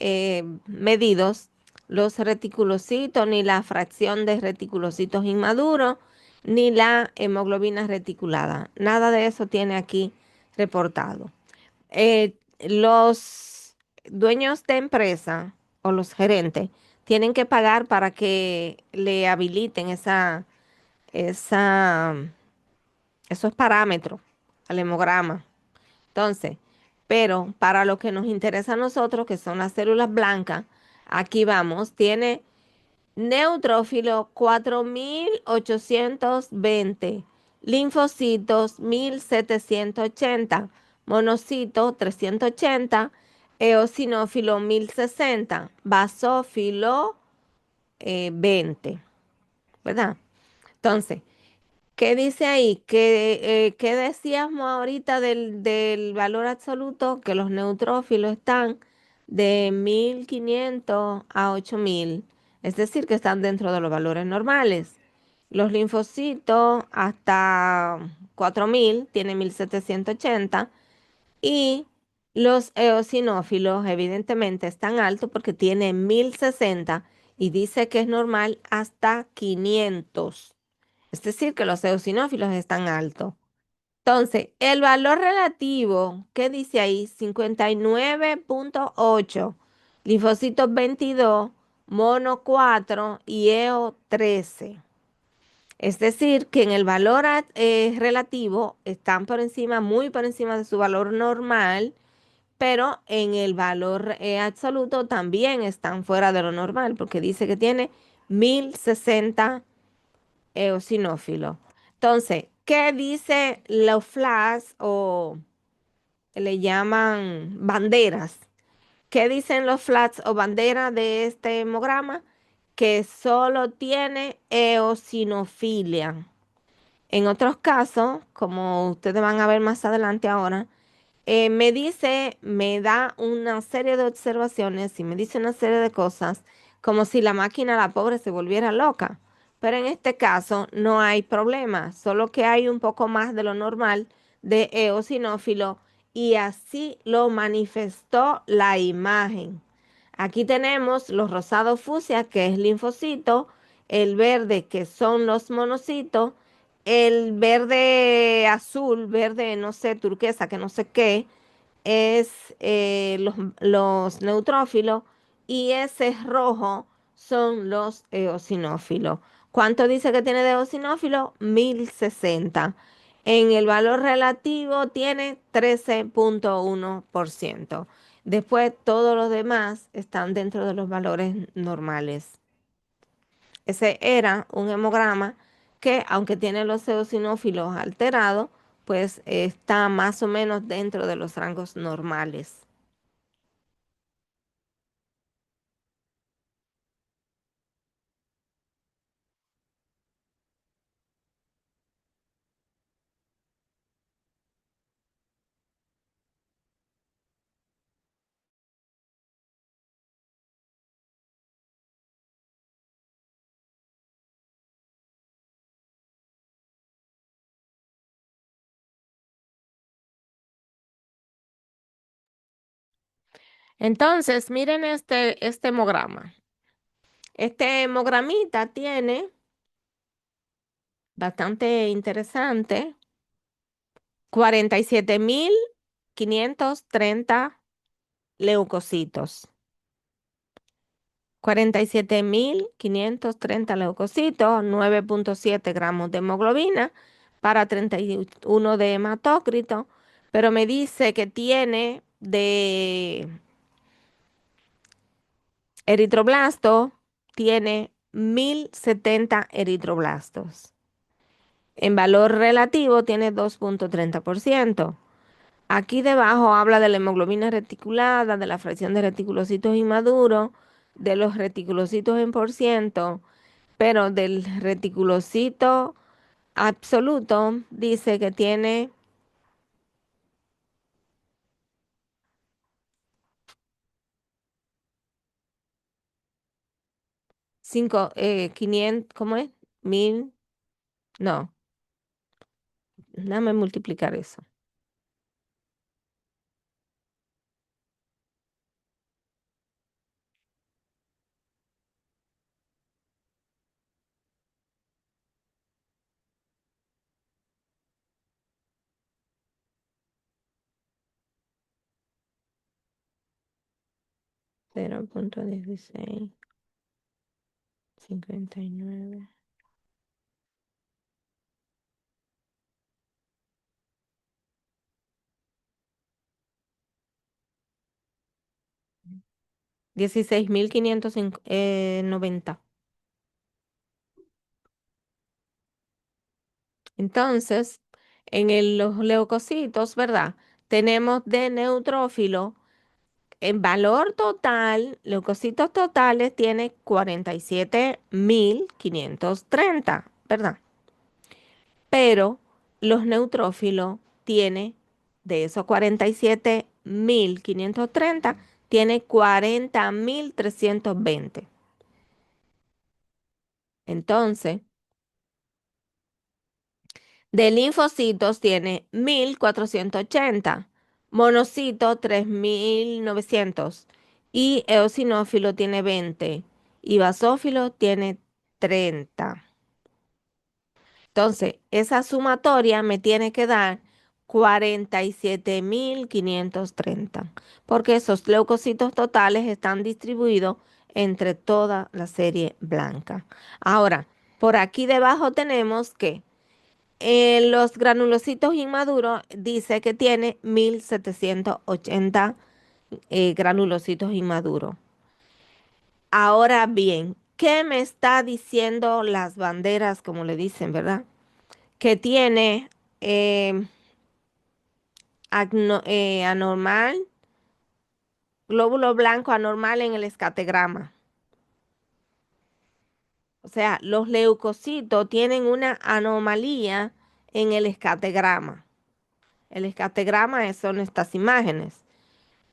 medidos los reticulocitos, ni la fracción de reticulocitos inmaduros, ni la hemoglobina reticulada. Nada de eso tiene aquí reportado. Los dueños de empresa o los gerentes tienen que pagar para que le habiliten esa, esos parámetros al hemograma. Entonces, pero para lo que nos interesa a nosotros, que son las células blancas, aquí vamos, tiene neutrófilo 4.820, linfocitos 1.780, monocitos 380, eosinófilo 1.060, basófilo 20, ¿verdad? Entonces, ¿qué dice ahí? ¿Qué decíamos ahorita del valor absoluto? Que los neutrófilos están de 1.500 a 8.000, es decir, que están dentro de los valores normales. Los linfocitos hasta 4.000 tienen 1.780 y los eosinófilos evidentemente están altos porque tienen 1.060 y dice que es normal hasta 500. Es decir, que los eosinófilos están altos. Entonces, el valor relativo, ¿qué dice ahí? 59,8. Linfocitos 22, mono 4 y EO 13. Es decir, que en el valor relativo están por encima, muy por encima de su valor normal, pero en el valor absoluto también están fuera de lo normal, porque dice que tiene 1.060 eosinófilos. Entonces, ¿qué dice los flags o le llaman banderas? ¿Qué dicen los flags o banderas de este hemograma? Que solo tiene eosinofilia. En otros casos, como ustedes van a ver más adelante ahora, me da una serie de observaciones y me dice una serie de cosas como si la máquina, la pobre, se volviera loca. Pero en este caso no hay problema, solo que hay un poco más de lo normal de eosinófilo y así lo manifestó la imagen. Aquí tenemos los rosados fucsia, que es linfocito, el verde, que son los monocitos, el verde azul, verde, no sé, turquesa, que no sé qué, es los neutrófilos y ese rojo son los eosinófilos. ¿Cuánto dice que tiene de eosinófilo? 1.060. En el valor relativo tiene 13,1%. Después todos los demás están dentro de los valores normales. Ese era un hemograma que, aunque tiene los eosinófilos alterados, pues está más o menos dentro de los rangos normales. Entonces, miren este hemograma. Este hemogramita tiene bastante interesante, 47.530 leucocitos. 47.530 leucocitos, 9,7 gramos de hemoglobina para 31 de hematócrito, pero me dice que tiene de eritroblasto, tiene 1.070 eritroblastos. En valor relativo tiene 2,30%. Aquí debajo habla de la hemoglobina reticulada, de la fracción de reticulocitos inmaduros, de los reticulocitos en por ciento, pero del reticulocito absoluto dice que tiene 500, ¿cómo es? 1.000, no, déjame multiplicar eso. 0,16, 59. 16.590. Entonces, los leucocitos, ¿verdad? Tenemos de neutrófilo, en valor total, leucocitos totales tiene 47.530, ¿verdad? Pero los neutrófilos tiene, de esos 47.530, tiene 40.320. Entonces, de linfocitos tiene 1.480, monocito 3.900 y eosinófilo tiene 20 y basófilo tiene 30. Entonces, esa sumatoria me tiene que dar 47.530, porque esos leucocitos totales están distribuidos entre toda la serie blanca. Ahora, por aquí debajo tenemos que los granulocitos inmaduros dice que tiene 1.780 granulocitos inmaduros. Ahora bien, ¿qué me está diciendo las banderas, como le dicen, verdad? Que tiene eh, anormal, glóbulo blanco anormal en el escategrama. O sea, los leucocitos tienen una anomalía en el escategrama. El escategrama son estas imágenes.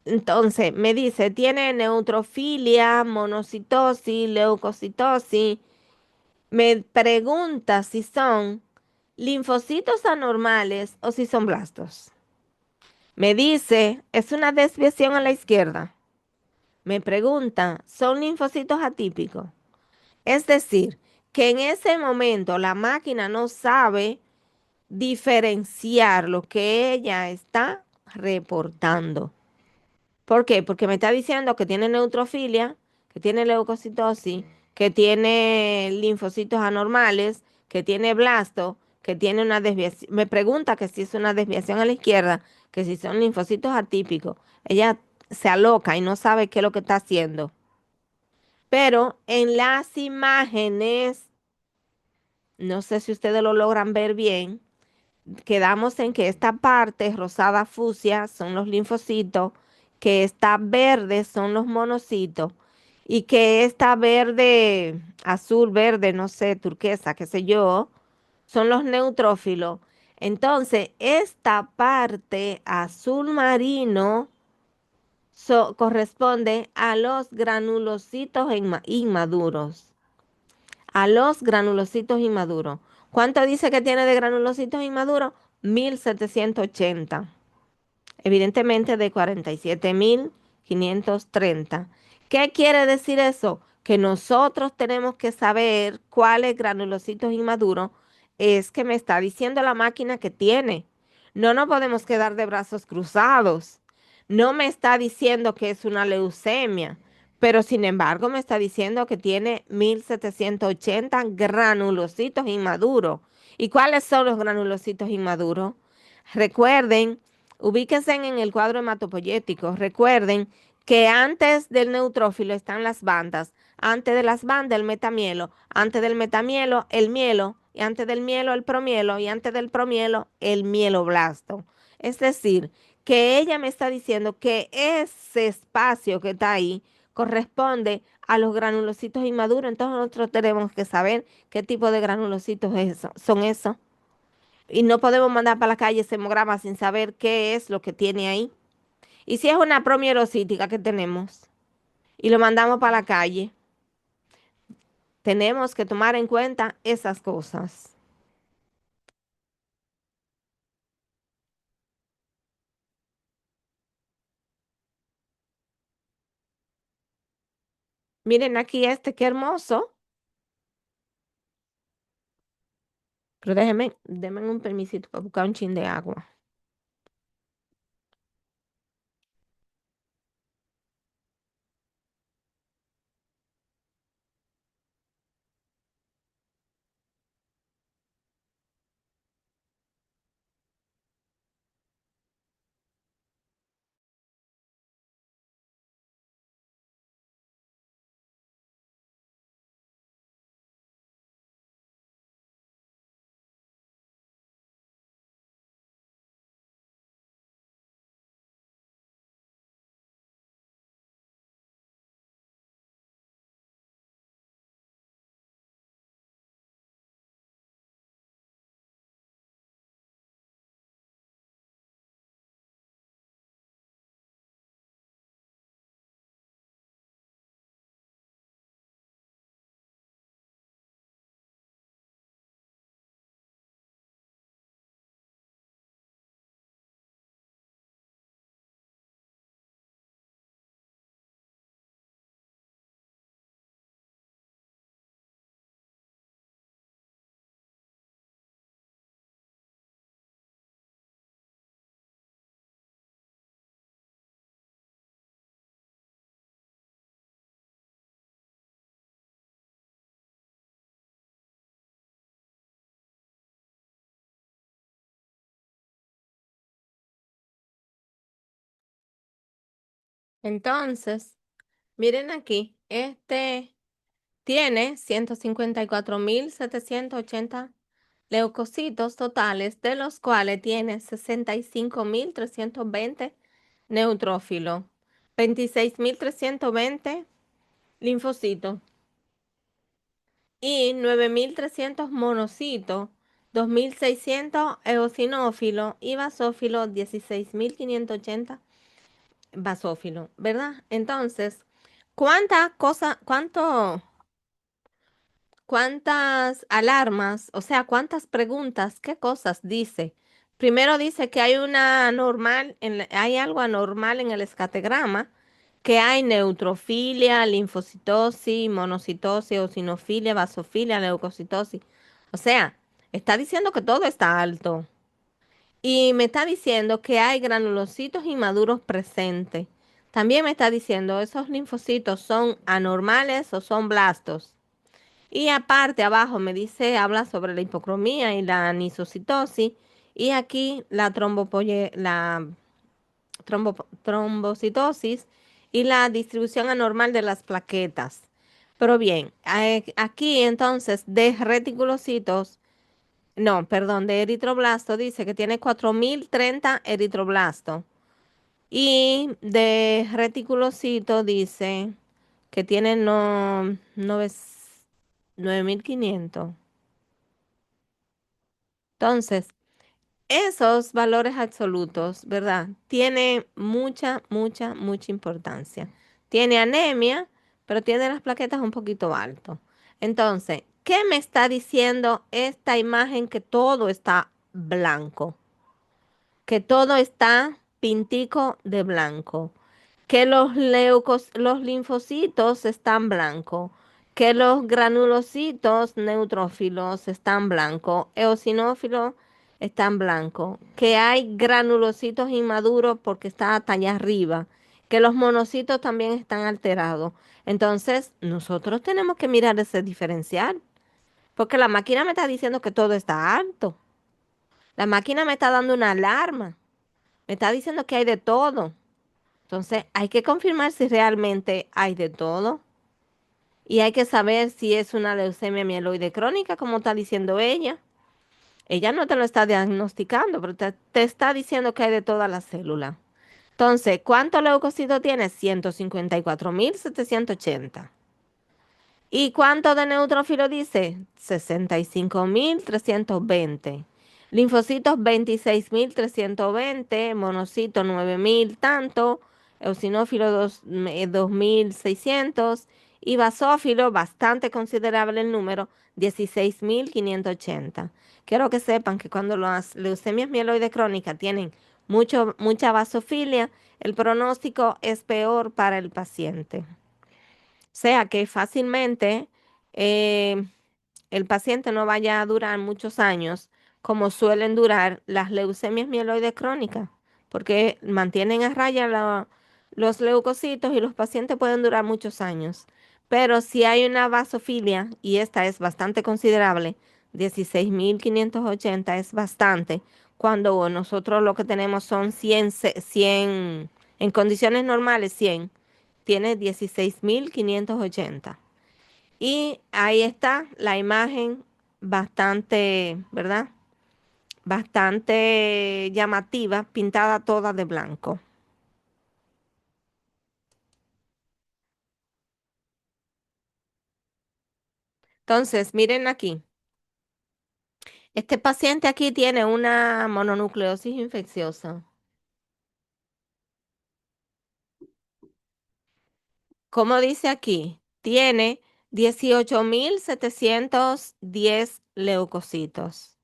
Entonces, me dice, tiene neutrofilia, monocitosis, leucocitosis. Me pregunta si son linfocitos anormales o si son blastos. Me dice, es una desviación a la izquierda. Me pregunta, ¿son linfocitos atípicos? Es decir, que en ese momento la máquina no sabe diferenciar lo que ella está reportando. ¿Por qué? Porque me está diciendo que tiene neutrofilia, que tiene leucocitosis, que tiene linfocitos anormales, que tiene blasto, que tiene una desviación. Me pregunta que si es una desviación a la izquierda, que si son linfocitos atípicos. Ella se aloca y no sabe qué es lo que está haciendo. Pero en las imágenes, no sé si ustedes lo logran ver bien, quedamos en que esta parte rosada fucsia son los linfocitos, que esta verde son los monocitos y que esta verde, azul, verde, no sé, turquesa, qué sé yo, son los neutrófilos. Entonces, esta parte azul marino corresponde a los granulocitos inmaduros. A los granulocitos inmaduros. ¿Cuánto dice que tiene de granulocitos inmaduros? 1.780. Evidentemente de 530. ¿Qué quiere decir eso? Que nosotros tenemos que saber cuáles granulocitos inmaduros es que me está diciendo la máquina que tiene. No nos podemos quedar de brazos cruzados. No me está diciendo que es una leucemia, pero sin embargo me está diciendo que tiene 1780 granulocitos inmaduros. ¿Y cuáles son los granulocitos inmaduros? Recuerden, ubíquense en el cuadro hematopoyético. Recuerden que antes del neutrófilo están las bandas. Antes de las bandas el metamielo. Antes del metamielo el mielo. Y antes del mielo el promielo. Y antes del promielo el mieloblasto. Es decir, que ella me está diciendo que ese espacio que está ahí corresponde a los granulocitos inmaduros. Entonces nosotros tenemos que saber qué tipo de granulocitos son esos. Y no podemos mandar para la calle ese hemograma sin saber qué es lo que tiene ahí. Y si es una promielocítica que tenemos y lo mandamos para la calle, tenemos que tomar en cuenta esas cosas. Miren aquí este, qué hermoso. Pero denme un permisito para buscar un chin de agua. Entonces, miren aquí, este tiene 154.780 leucocitos totales, de los cuales tiene 65.320 neutrófilos, 26.320 linfocitos y 9.300 monocitos, 2.600 eosinófilos y basófilos, 16.580 basófilos, ¿verdad? Entonces, ¿cuántas alarmas, o sea, cuántas preguntas, qué cosas dice? Primero dice que hay una anormal, hay algo anormal en el escategrama, que hay neutrofilia, linfocitosis, monocitosis, eosinofilia, basofilia, leucocitosis. O sea, está diciendo que todo está alto. Y me está diciendo que hay granulocitos inmaduros presentes. También me está diciendo, ¿esos linfocitos son anormales o son blastos? Y aparte, abajo me dice, habla sobre la hipocromía y la anisocitosis. Y aquí la trombocitosis y la distribución anormal de las plaquetas. Pero bien, aquí entonces de reticulocitos, no, perdón, de eritroblasto dice que tiene 4.030 eritroblastos. Y de reticulocito dice que tiene 9.500. Entonces, esos valores absolutos, ¿verdad? Tiene mucha, mucha, mucha importancia. Tiene anemia, pero tiene las plaquetas un poquito alto. Entonces, ¿qué me está diciendo esta imagen que todo está blanco? Que todo está pintico de blanco. que los linfocitos están blancos, que los granulocitos neutrófilos están blancos, eosinófilos están blancos, que hay granulocitos inmaduros porque está hasta allá arriba, que los monocitos también están alterados. Entonces, nosotros tenemos que mirar ese diferencial, porque la máquina me está diciendo que todo está alto. La máquina me está dando una alarma, me está diciendo que hay de todo. Entonces, hay que confirmar si realmente hay de todo y hay que saber si es una leucemia mieloide crónica, como está diciendo ella. Ella no te lo está diagnosticando, pero te está diciendo que hay de todas las células. Entonces, ¿cuántos leucocitos tiene? 154.780. ¿Y cuánto de neutrófilo dice? 65.320. Linfocitos 26.320, monocitos 9.000 tanto, eosinófilo 2.600 y basófilo, bastante considerable el número, 16.580. Quiero que sepan que cuando las leucemias mieloides crónicas tienen mucha basofilia, el pronóstico es peor para el paciente sea que fácilmente eh, el paciente no vaya a durar muchos años como suelen durar las leucemias mieloides crónicas, porque mantienen a raya los leucocitos y los pacientes pueden durar muchos años. Pero si hay una basofilia, y esta es bastante considerable, 16.580 es bastante, cuando nosotros lo que tenemos son 100 en condiciones normales 100 tiene 16.580. Y ahí está la imagen bastante, ¿verdad? Bastante llamativa, pintada toda de blanco. Entonces, miren aquí. Este paciente aquí tiene una mononucleosis infecciosa. Como dice aquí, tiene 18.710 leucocitos.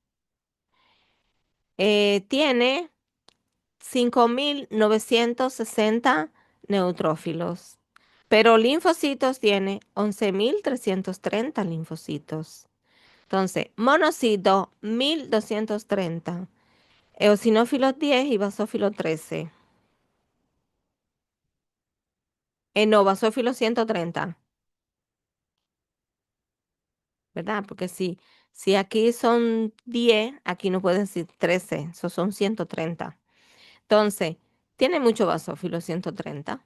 Tiene 5.960 neutrófilos, pero linfocitos tiene 11.330 linfocitos. Entonces, monocito 1.230, eosinófilos 10 y basófilos 13. No, basófilos 130, ¿verdad? Porque si aquí son 10, aquí no pueden decir 13, eso son 130. Entonces, tiene mucho basófilo 130.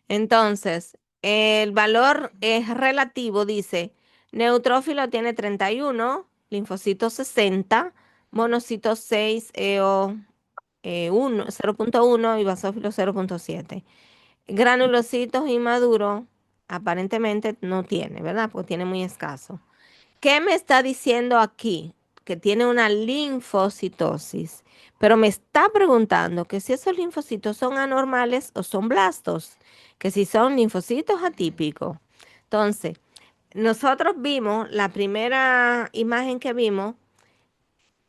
Entonces, el valor es relativo, dice, neutrófilo tiene 31, linfocitos 60, monocitos 6, EO 0.1 y basófilo 0.7. Granulocitos inmaduros aparentemente no tiene, ¿verdad? Porque tiene muy escaso. ¿Qué me está diciendo aquí? Que tiene una linfocitosis, pero me está preguntando que si esos linfocitos son anormales o son blastos, que si son linfocitos atípicos. Entonces, nosotros vimos, la primera imagen que vimos,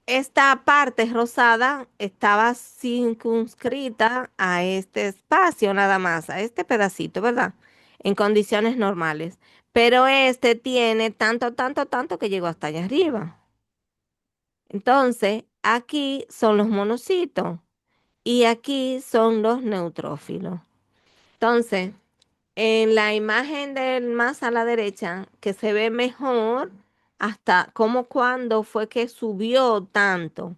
esta parte rosada estaba circunscrita a este espacio nada más, a este pedacito, ¿verdad? En condiciones normales. Pero este tiene tanto, tanto, tanto que llegó hasta allá arriba. Entonces, aquí son los monocitos y aquí son los neutrófilos. Entonces, en la imagen del más a la derecha, que se ve mejor hasta cómo cuando fue que subió tanto.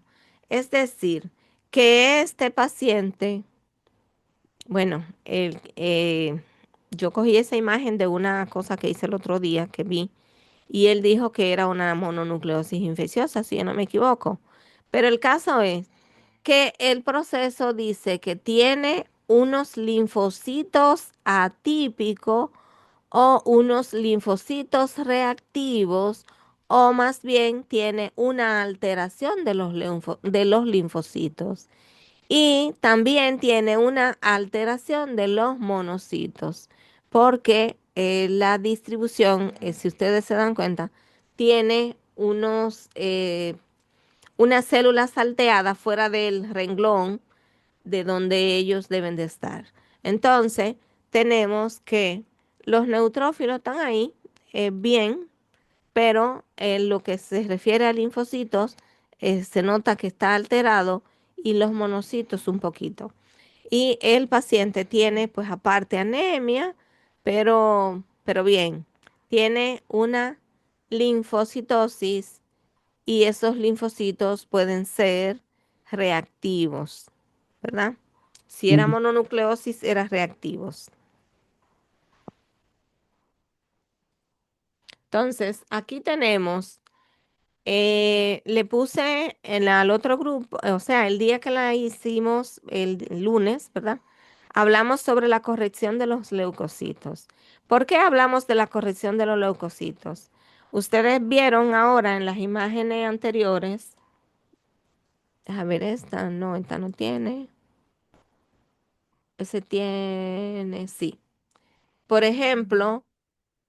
Es decir, que este paciente, bueno, yo cogí esa imagen de una cosa que hice el otro día que vi y él dijo que era una mononucleosis infecciosa, si yo no me equivoco. Pero el caso es que el proceso dice que tiene unos linfocitos atípicos o unos linfocitos reactivos o más bien tiene una alteración de de los linfocitos y también tiene una alteración de los monocitos porque la distribución, si ustedes se dan cuenta, tiene unas células salteadas fuera del renglón de donde ellos deben de estar. Entonces, tenemos que los neutrófilos están ahí, bien, pero en lo que se refiere a linfocitos, se nota que está alterado y los monocitos un poquito. Y el paciente tiene, pues aparte anemia, pero bien, tiene una linfocitosis y esos linfocitos pueden ser reactivos, ¿verdad? Si era Ujú. mononucleosis, eran reactivos. Entonces, aquí tenemos, le puse al otro grupo, o sea, el día que la hicimos, el lunes, ¿verdad? Hablamos sobre la corrección de los leucocitos. ¿Por qué hablamos de la corrección de los leucocitos? Ustedes vieron ahora en las imágenes anteriores, a ver, esta no tiene, ese tiene, sí. Por ejemplo,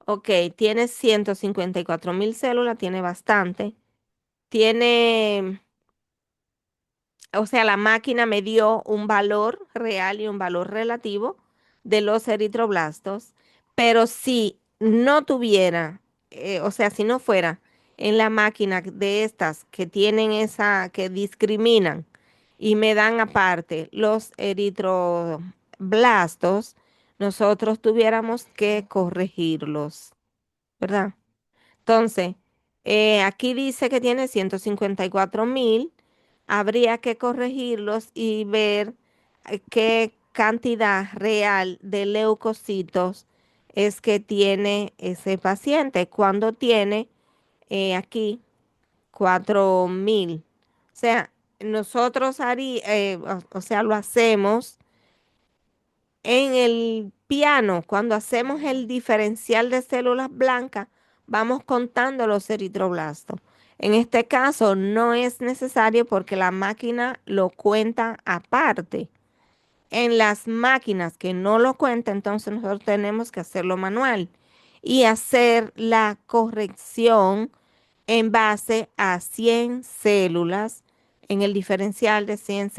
ok, tiene 154.000 células, tiene bastante. Tiene, o sea, la máquina me dio un valor real y un valor relativo de los eritroblastos, pero si no tuviera, o sea, si no fuera en la máquina de estas que tienen esa, que discriminan y me dan aparte los eritroblastos, nosotros tuviéramos que corregirlos, ¿verdad? Entonces, aquí dice que tiene 154.000. Habría que corregirlos y ver qué cantidad real de leucocitos es que tiene ese paciente cuando tiene aquí 4.000. O sea, nosotros o sea, lo hacemos en el piano, cuando hacemos el diferencial de células blancas, vamos contando los eritroblastos. En este caso no es necesario porque la máquina lo cuenta aparte. En las máquinas que no lo cuenta, entonces nosotros tenemos que hacerlo manual y hacer la corrección en base a 100 células, en el diferencial de 100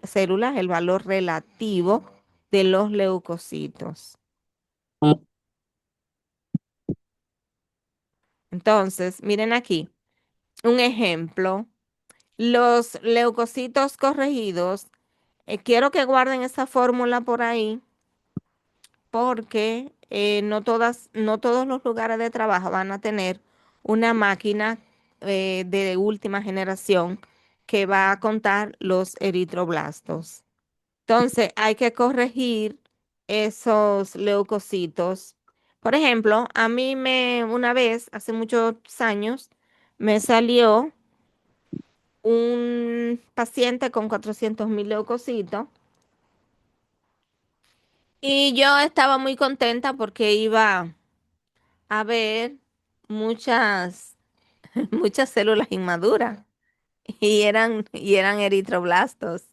células, el valor relativo de los leucocitos. Entonces, miren aquí, un ejemplo. Los leucocitos corregidos, quiero que guarden esa fórmula por ahí porque no todos los lugares de trabajo van a tener una máquina de última generación que va a contar los eritroblastos. Entonces, hay que corregir esos leucocitos. Por ejemplo, a mí una vez, hace muchos años, me salió un paciente con 400.000 leucocitos y yo estaba muy contenta porque iba a ver muchas, muchas células inmaduras y eran eritroblastos.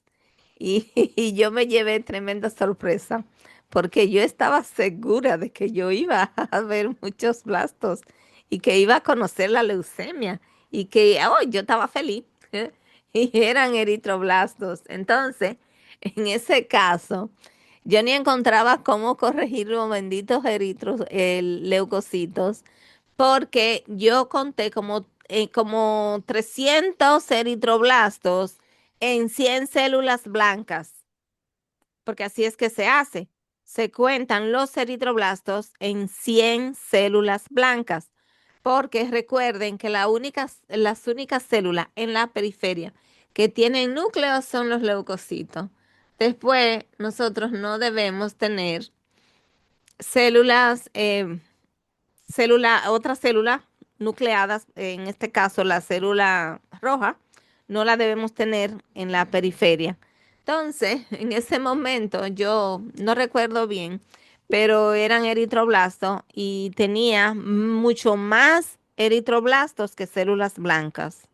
Y yo me llevé tremenda sorpresa porque yo estaba segura de que yo iba a ver muchos blastos y que iba a conocer la leucemia y que yo estaba feliz y eran eritroblastos. Entonces, en ese caso, yo ni encontraba cómo corregir los benditos leucocitos porque yo conté como 300 eritroblastos en 100 células blancas, porque así es que se hace. Se cuentan los eritroblastos en 100 células blancas, porque recuerden que las únicas células en la periferia que tienen núcleos son los leucocitos. Después, nosotros no debemos tener células, otras células nucleadas, en este caso la célula roja, no la debemos tener en la periferia. Entonces, en ese momento yo no recuerdo bien, pero eran eritroblastos y tenía mucho más eritroblastos que células blancas.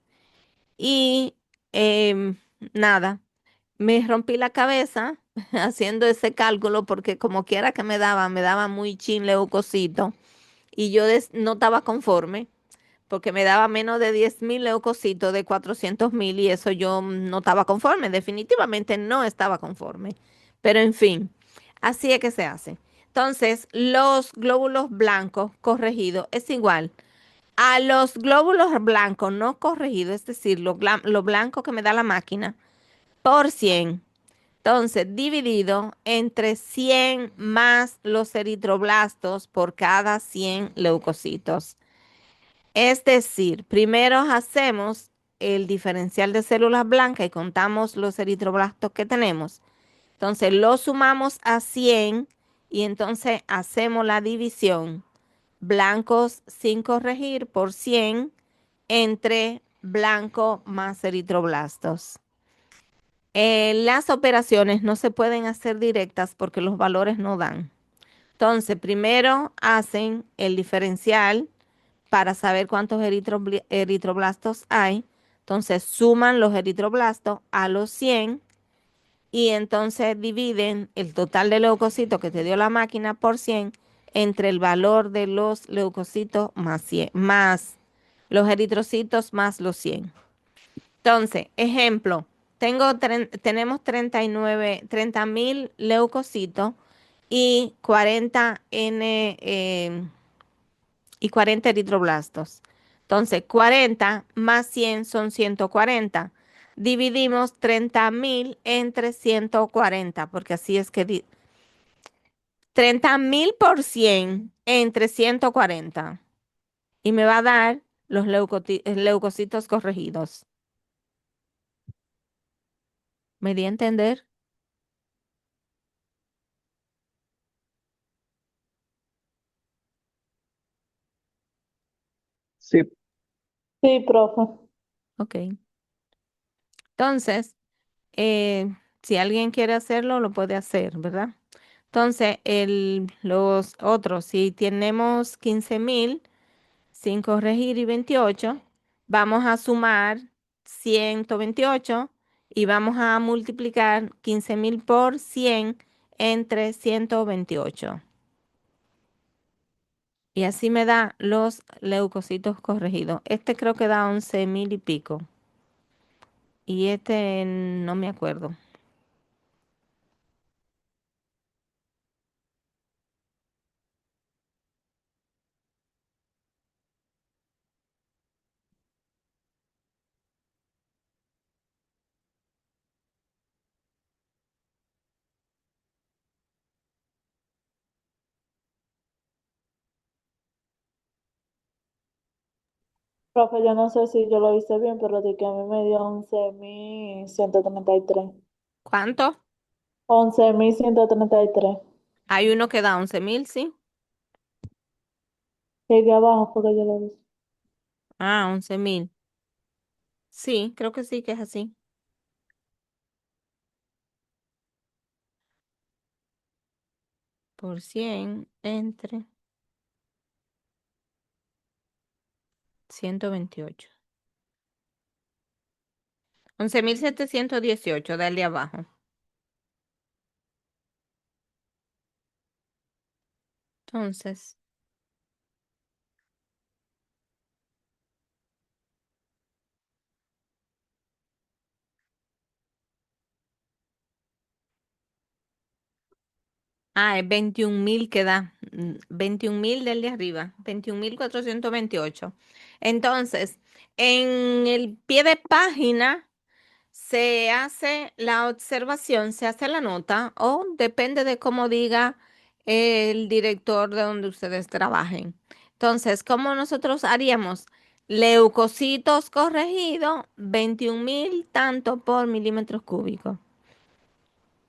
Y em, nada, me rompí la cabeza haciendo ese cálculo porque como quiera que me daba muy chin leucocito y yo no estaba conforme porque me daba menos de 10.000 leucocitos de 400.000 y eso yo no estaba conforme, definitivamente no estaba conforme. Pero en fin, Así es que se hace. Entonces, los glóbulos blancos corregidos es igual a los glóbulos blancos no corregidos, es decir, lo blanco que me da la máquina, por 100. Entonces, dividido entre 100 más los eritroblastos por cada 100 leucocitos. Es decir, primero hacemos el diferencial de células blancas y contamos los eritroblastos que tenemos. Entonces, lo sumamos a 100 y entonces hacemos la división. Blancos sin corregir por 100 entre blanco más eritroblastos. Las operaciones no se pueden hacer directas porque los valores no dan. Entonces, primero hacen el diferencial para saber cuántos eritroblastos hay. Entonces, suman los eritroblastos a los 100 y entonces dividen el total de leucocitos que te dio la máquina por 100 entre el valor de los leucocitos más 100, más los eritrocitos más los 100. Entonces, ejemplo, tenemos 30.000 leucocitos y 40 eritroblastos. Entonces, 40 más 100 son 140. Dividimos 30.000 entre 140, porque así es que 30.000 por 100 entre 140. Y me va a dar los leucocitos corregidos. ¿Me di a entender? Sí, Sí, profe. Ok. Entonces, si alguien quiere hacerlo, lo puede hacer, ¿verdad? Entonces, los otros, si tenemos 15.000 sin corregir y 28, vamos a sumar 128 y vamos a multiplicar 15.000 por 100 entre 128. Y así me da los leucocitos corregidos. Este creo que da 11.000 y pico. Y este no me acuerdo. Profe, yo no sé si yo lo hice bien, pero de que a mí me dio 11.133. ¿Cuánto? 11.133. Hay uno que da 11.000, ¿sí? Y de abajo porque yo lo hice. Ah, 11.000. Sí, creo que sí que es así. Por 100 entre 128. 11.718, dale abajo. Entonces, es 21.000 que da. 21.000 del de arriba. 21.428. Entonces, en el pie de página se hace la observación, se hace la nota o depende de cómo diga el director de donde ustedes trabajen. Entonces, ¿cómo nosotros haríamos? Leucocitos corregidos, 21.000 tanto por milímetros cúbicos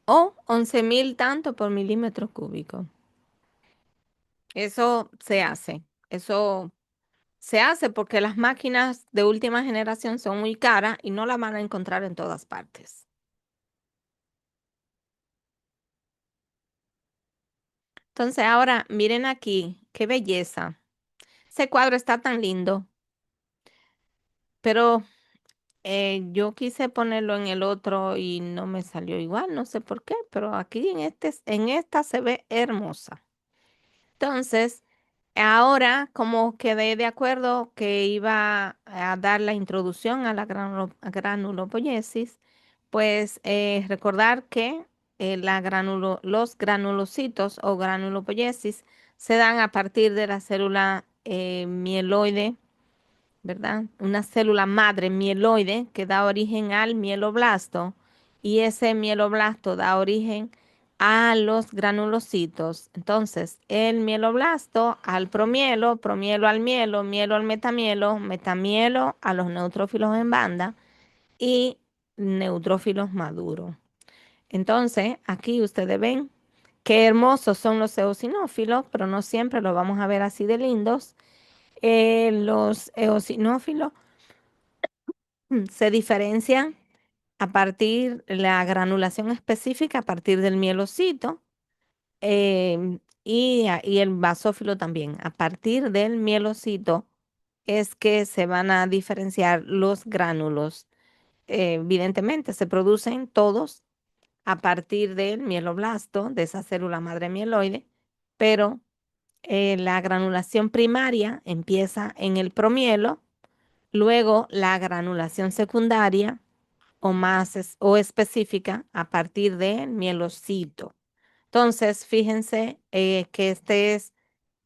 o 11.000 tanto por milímetros cúbicos. Eso se hace. Eso se hace porque las máquinas de última generación son muy caras y no las van a encontrar en todas partes. Entonces ahora miren aquí, qué belleza. Ese cuadro está tan lindo, pero yo quise ponerlo en el otro y no me salió igual, no sé por qué, pero aquí en esta se ve hermosa. Entonces, ahora como quedé de acuerdo que iba a dar la introducción a la granulopoyesis, pues recordar que los granulocitos o granulopoyesis se dan a partir de la célula mieloide, ¿verdad? Una célula madre mieloide que da origen al mieloblasto y ese mieloblasto da origen a los granulocitos. Entonces, el mieloblasto al promielo, promielo al mielo, mielo al metamielo, metamielo a los neutrófilos en banda y neutrófilos maduros. Entonces, aquí ustedes ven qué hermosos son los eosinófilos, pero no siempre los vamos a ver así de lindos. Los eosinófilos se diferencian a partir de la granulación específica, a partir del mielocito, y el basófilo también. A partir del mielocito es que se van a diferenciar los gránulos. Evidentemente, se producen todos a partir del mieloblasto, de esa célula madre mieloide, pero la granulación primaria empieza en el promielo, luego la granulación secundaria o o específica a partir del mielocito. Entonces, fíjense que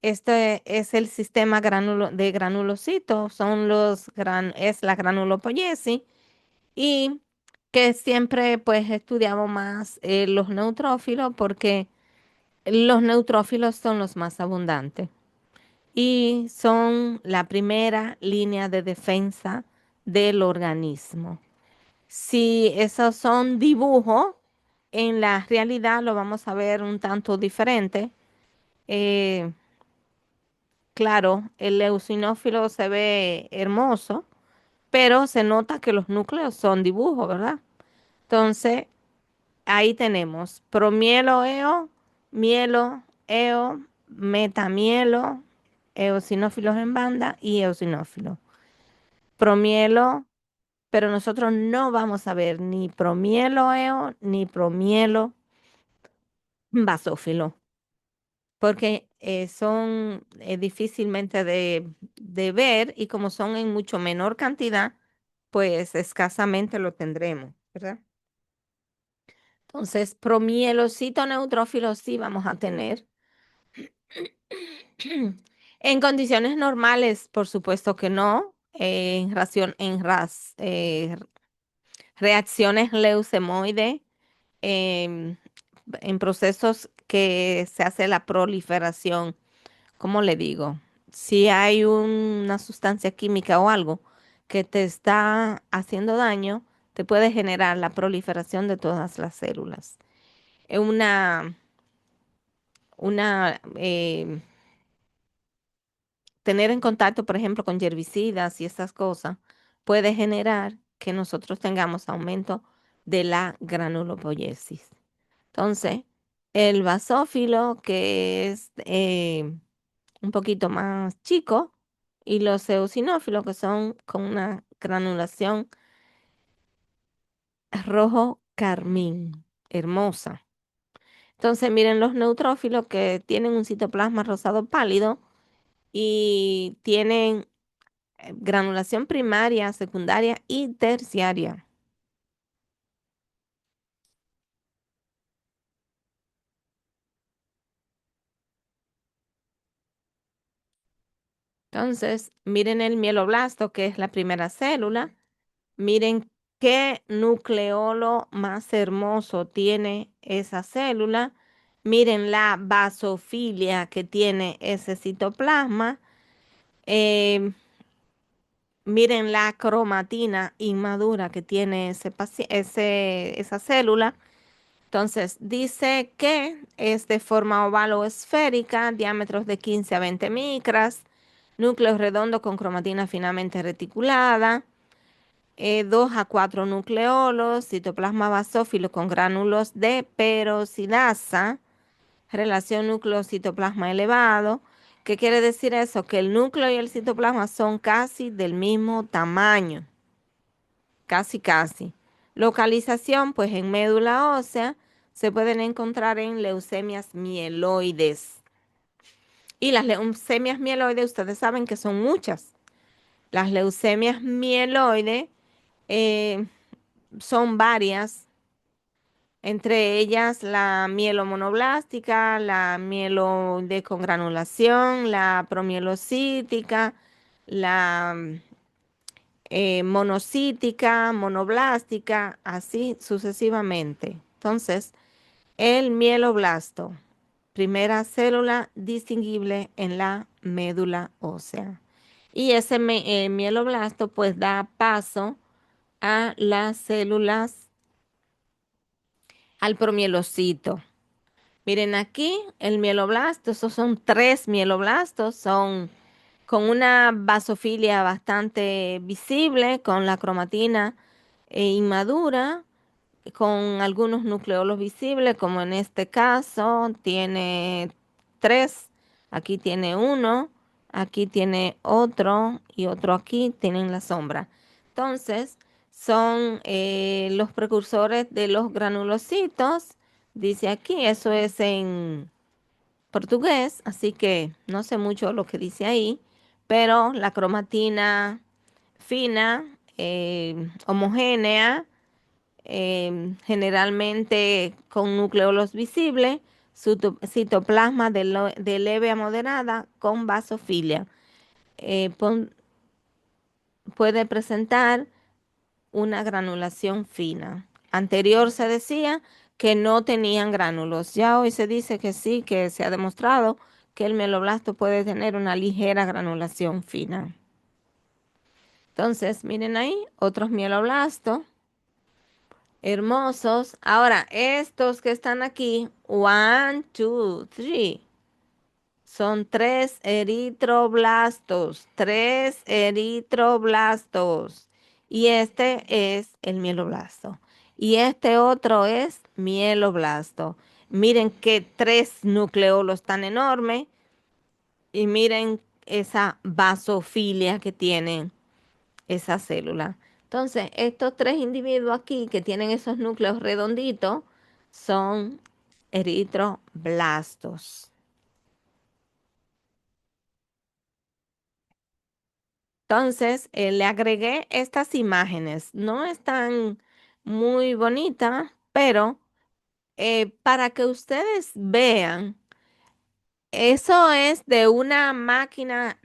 este es el sistema de granulocitos, es la granulopoiesis y que siempre pues estudiamos más los neutrófilos porque los neutrófilos son los más abundantes y son la primera línea de defensa del organismo. Si esos son dibujos, en la realidad lo vamos a ver un tanto diferente. Eh, claro, el eosinófilo se ve hermoso, pero se nota que los núcleos son dibujos, ¿verdad? Entonces, ahí tenemos promielo, mielo, metamielo, eosinófilos en banda y eosinófilos. Promielo, pero nosotros no vamos a ver ni promielo, ni promielo basófilo, porque son difícilmente de ver y como son en mucho menor cantidad, pues escasamente lo tendremos, ¿verdad? Entonces, promielocito neutrófilo sí vamos a tener. En condiciones normales, por supuesto que no. Reacciones leucemoide, em, en procesos que se hace la proliferación, ¿cómo le digo? Si hay una sustancia química o algo que te está haciendo daño, te puede generar la proliferación de todas las células. Una, una tener en contacto, por ejemplo, con herbicidas y esas cosas, puede generar que nosotros tengamos aumento de la granulopoyesis. Entonces, el basófilo, que es un poquito más chico, y los eosinófilos, que son con una granulación rojo carmín, hermosa. Entonces, miren los neutrófilos que tienen un citoplasma rosado pálido y tienen granulación primaria, secundaria y terciaria. Entonces, miren el mieloblasto, que es la primera célula. Miren qué nucleolo más hermoso tiene esa célula. Miren la basofilia que tiene ese citoplasma. Eh, Miren la cromatina inmadura que tiene esa célula. Entonces, dice que es de forma oval o esférica, diámetros de 15 a 20 micras, núcleo redondo con cromatina finamente reticulada, 2 a 4 nucleolos, citoplasma basófilo con gránulos de peroxidasa, relación núcleo-citoplasma elevado. ¿Qué quiere decir eso? Que el núcleo y el citoplasma son casi del mismo tamaño, casi, casi. Localización, pues en médula ósea se pueden encontrar en leucemias mieloides. Y las leucemias mieloides, ustedes saben que son muchas. Las leucemias mieloides eh, son varias. entre ellas la mielomonoblástica, la mielo de congranulación, la promielocítica, la monocítica, monoblástica, así sucesivamente. Entonces, el mieloblasto, primera célula distinguible en la médula ósea. Y ese mieloblasto pues da paso a las células, al promielocito. Miren aquí el mieloblasto, esos son tres mieloblastos, son con una basofilia bastante visible, con la cromatina inmadura, con algunos nucleolos visibles, como en este caso tiene tres, aquí tiene uno, aquí tiene otro y otro aquí, tienen la sombra. Entonces, son los precursores de los granulocitos, dice aquí, eso es en portugués, así que no sé mucho lo que dice ahí, pero la cromatina fina, homogénea, generalmente con nucleolos visibles, citoplasma de leve a moderada con basofilia. Puede presentar una granulación fina. Anterior se decía que no tenían gránulos. Ya hoy se dice que sí, que se ha demostrado que el mieloblasto puede tener una ligera granulación fina. Entonces, miren ahí, otros mieloblastos hermosos. Ahora, estos que están aquí, one, two, three, son tres eritroblastos, tres eritroblastos. Y este es el mieloblasto. Y este otro es mieloblasto. Miren qué tres nucleolos tan enormes. Y miren esa basofilia que tienen esa célula. Entonces, estos tres individuos aquí que tienen esos núcleos redonditos son eritroblastos. Entonces, le agregué estas imágenes. No están muy bonitas, pero para que ustedes vean, eso es de una máquina,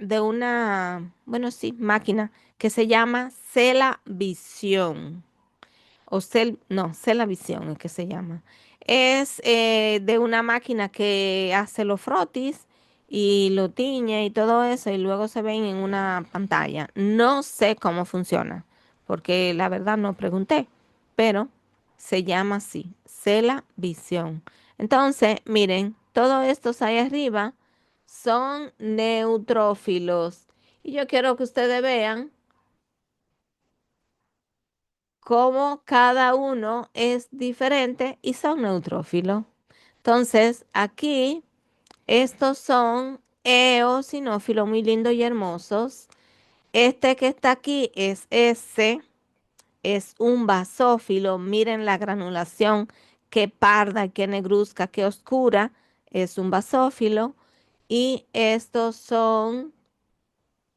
bueno, sí, máquina que se llama Celavisión. No, Celavisión es que se llama. Es de una máquina que hace los frotis y lo tiñe y todo eso y luego se ven en una pantalla. No sé cómo funciona, porque la verdad no pregunté, pero se llama así, Celavisión. Entonces, miren, todos estos ahí arriba son neutrófilos. Y yo quiero que ustedes vean cómo cada uno es diferente y son neutrófilos. Entonces, aquí estos son eosinófilos muy lindos y hermosos. Este que está aquí es ese, es un basófilo. Miren la granulación, qué parda, qué negruzca, qué oscura. Es un basófilo. Y estos son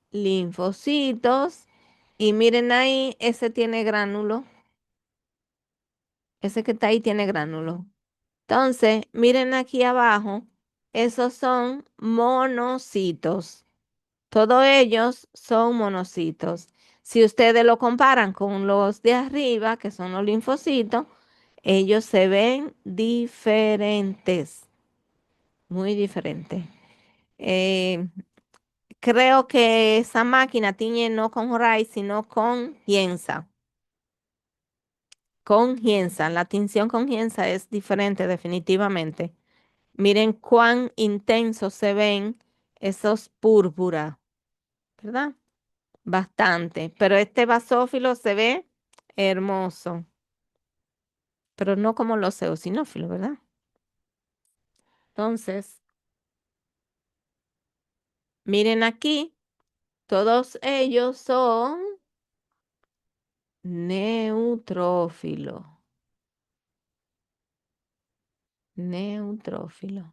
linfocitos. Y miren ahí, ese tiene gránulo. Ese que está ahí tiene gránulo. Entonces, miren aquí abajo, esos son monocitos. Todos ellos son monocitos. Si ustedes lo comparan con los de arriba, que son los linfocitos, ellos se ven diferentes, muy diferentes. Eh, Creo que esa máquina tiene no con Horai, sino con Gienza. Con Gienza, la tinción con Gienza es diferente definitivamente. Miren cuán intensos se ven esos púrpura, ¿verdad? Bastante. Pero este basófilo se ve hermoso, pero no como los eosinófilos, ¿verdad? Entonces, miren aquí, todos ellos son neutrófilos, neutrófilos.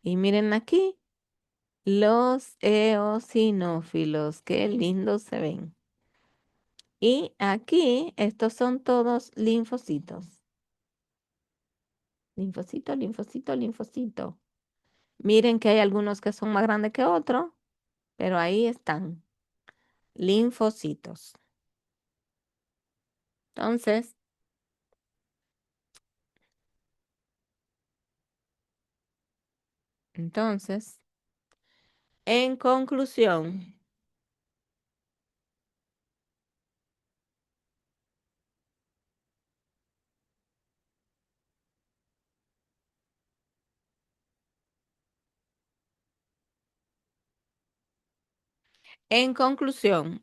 Y miren aquí, los eosinófilos, qué lindos se ven. Y aquí, estos son todos linfocitos. Linfocito, linfocito, linfocito. Miren que hay algunos que son más grandes que otros, pero ahí están, linfocitos. Entonces, entonces, en conclusión,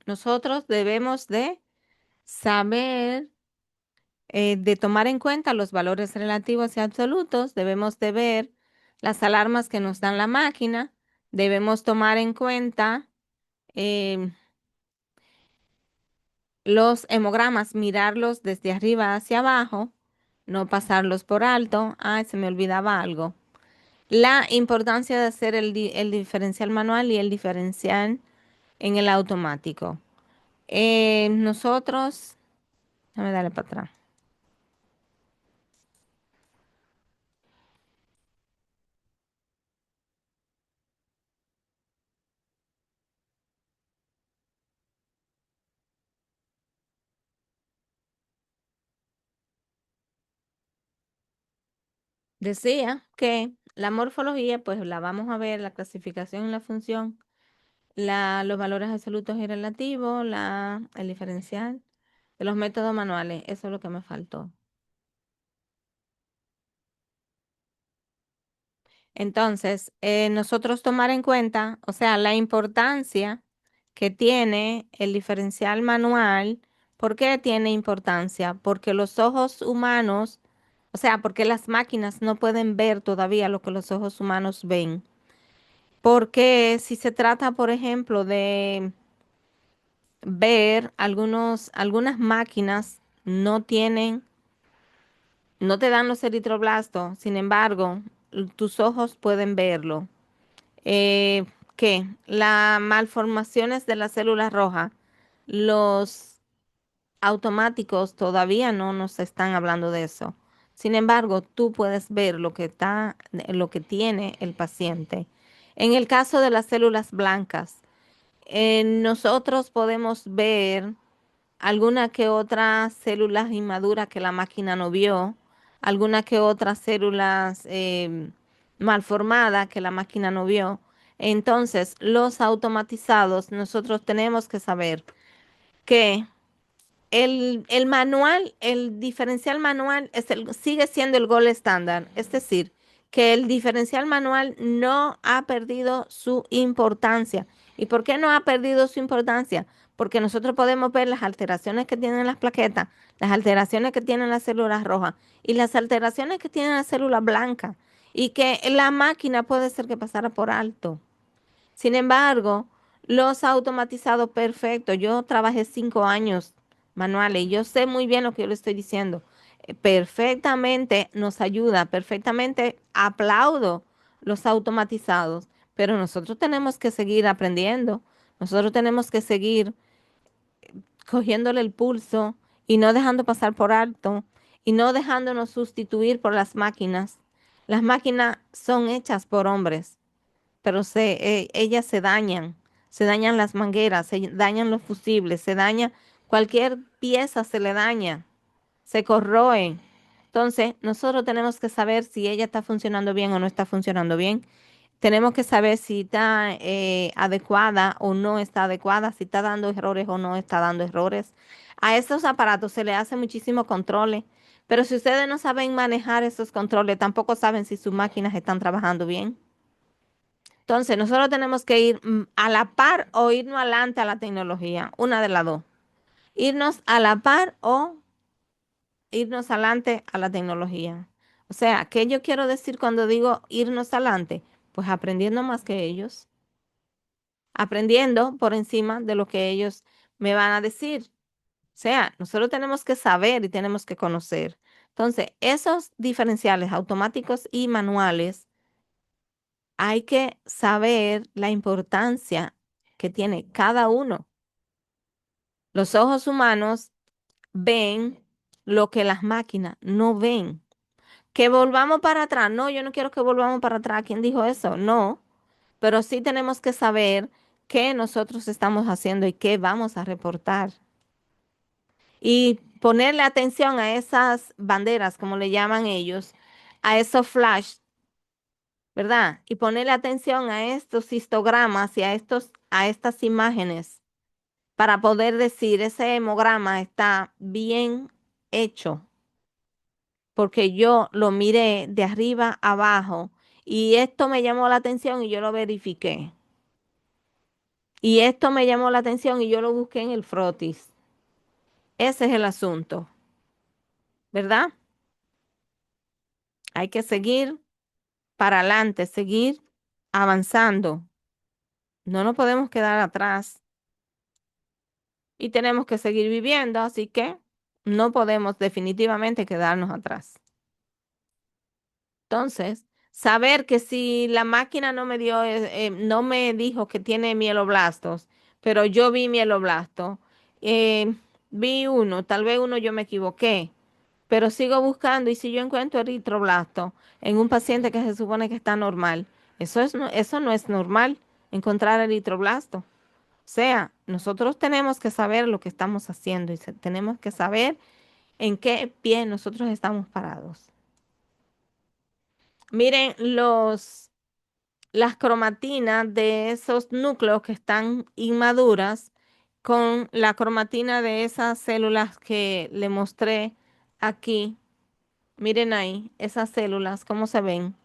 nosotros debemos de saber, de tomar en cuenta los valores relativos y absolutos, debemos de ver las alarmas que nos dan la máquina, debemos tomar en cuenta em, los hemogramas, mirarlos desde arriba hacia abajo, no pasarlos por alto. Ay, se me olvidaba algo. La importancia de hacer el diferencial manual y el diferencial en el automático. Nosotros, déjame darle para atrás. Decía que la morfología, pues la vamos a ver, la clasificación y la función, los valores absolutos y relativos, el diferencial de los métodos manuales. Eso es lo que me faltó. Entonces, nosotros tomar en cuenta, o sea, la importancia que tiene el diferencial manual. ¿Por qué tiene importancia? Porque los ojos humanos, o sea, porque las máquinas no pueden ver todavía lo que los ojos humanos ven. Porque si se trata, por ejemplo, de ver algunas máquinas no te dan los eritroblastos, sin embargo, tus ojos pueden verlo. ¿Qué? Las malformaciones de las células rojas, los automáticos todavía no nos están hablando de eso. Sin embargo, tú puedes ver lo que tiene el paciente. En el caso de las células blancas, nosotros podemos ver alguna que otra células inmaduras que la máquina no vio, alguna que otras células malformadas que la máquina no vio. Entonces, los automatizados, nosotros tenemos que saber que el manual, el diferencial manual sigue siendo el gol estándar. Es decir, que el diferencial manual no ha perdido su importancia. ¿Y por qué no ha perdido su importancia? Porque nosotros podemos ver las alteraciones que tienen las plaquetas, las alteraciones que tienen las células rojas y las alteraciones que tienen las células blancas. Y que la máquina puede ser que pasara por alto. Sin embargo, los automatizados perfectos, yo trabajé 5 años manuales y yo sé muy bien lo que yo le estoy diciendo. Perfectamente nos ayuda, perfectamente aplaudo los automatizados, pero nosotros tenemos que seguir aprendiendo, nosotros tenemos que seguir cogiéndole el pulso y no dejando pasar por alto y no dejándonos sustituir por las máquinas. Las máquinas son hechas por hombres pero ellas se dañan las mangueras, se dañan los fusibles, se daña cualquier pieza, se le daña, se corroe. Entonces, nosotros tenemos que saber si ella está funcionando bien o no está funcionando bien. Tenemos que saber si está adecuada o no está adecuada, si está dando errores o no está dando errores. A estos aparatos se le hace muchísimos controles, pero si ustedes no saben manejar esos controles, tampoco saben si sus máquinas están trabajando bien. Entonces, nosotros tenemos que ir a la par o irnos adelante a la tecnología, una de las dos. Irnos a la par o irnos adelante a la tecnología. O sea, ¿qué yo quiero decir cuando digo irnos adelante? Pues aprendiendo más que ellos, aprendiendo por encima de lo que ellos me van a decir. O sea, nosotros tenemos que saber y tenemos que conocer. Entonces, esos diferenciales automáticos y manuales hay que saber la importancia que tiene cada uno. Los ojos humanos ven lo que las máquinas no ven. Que volvamos para atrás. No, yo no quiero que volvamos para atrás. ¿Quién dijo eso? No, pero sí tenemos que saber qué nosotros estamos haciendo y qué vamos a reportar. Y ponerle atención a esas banderas, como le llaman ellos, a esos flash, ¿verdad? Y ponerle atención a estos histogramas y a estas imágenes para poder decir ese hemograma está bien hecho, porque yo lo miré de arriba a abajo y esto me llamó la atención y yo lo verifiqué. Y esto me llamó la atención y yo lo busqué en el frotis. Ese es el asunto, ¿verdad? Hay que seguir para adelante, seguir avanzando. No nos podemos quedar atrás y tenemos que seguir viviendo, así que no podemos definitivamente quedarnos atrás. Entonces, saber que si la máquina no me dio, no me dijo que tiene mieloblastos, pero yo vi mieloblasto, eh, vi uno, tal vez uno yo me equivoqué, pero sigo buscando y si yo encuentro eritroblasto en un paciente que se supone que está normal, eso no es normal, encontrar eritroblasto. O sea, nosotros tenemos que saber lo que estamos haciendo y tenemos que saber en qué pie nosotros estamos parados. Miren las cromatinas de esos núcleos que están inmaduras con la cromatina de esas células que le mostré aquí. Miren ahí, esas células, ¿cómo se ven?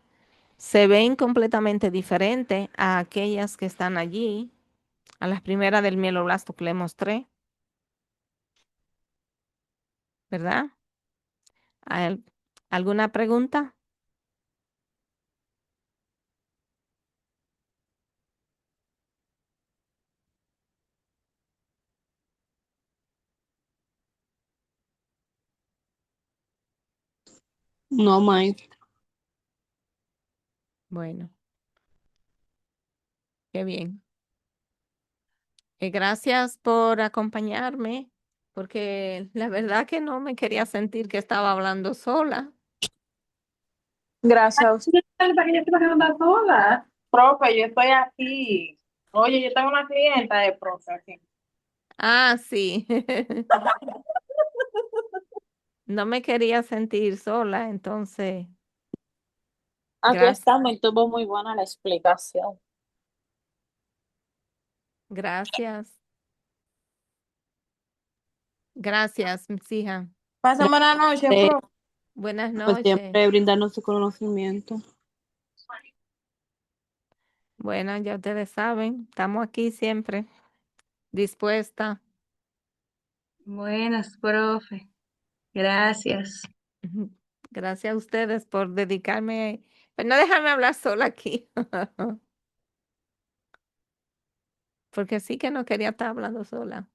Se ven completamente diferentes a aquellas que están allí, a las primeras del mieloblasto que le mostré, ¿verdad? ¿Al- ¿Alguna pregunta? No, Mike. Bueno, qué bien. Gracias por acompañarme, porque la verdad que no me quería sentir que estaba hablando sola. Gracias a usted. ¿Para que yo estoy bajando sola? Profe, yo estoy aquí. Oye, yo tengo una clienta de profe aquí. Ah, sí. No me quería sentir sola, entonces, Aquí gracias, estamos y tuvo muy buena la explicación. gracias, gracias, mis hijas. Pásame buena noche, Eh, profe. Buenas pues noches. siempre brindarnos su conocimiento. Bueno, ya ustedes saben, estamos aquí siempre dispuesta. Buenas, profe. Gracias. Ujú. Gracias a ustedes por dedicarme, pues no dejarme hablar sola aquí, porque sí que no quería estar hablando sola.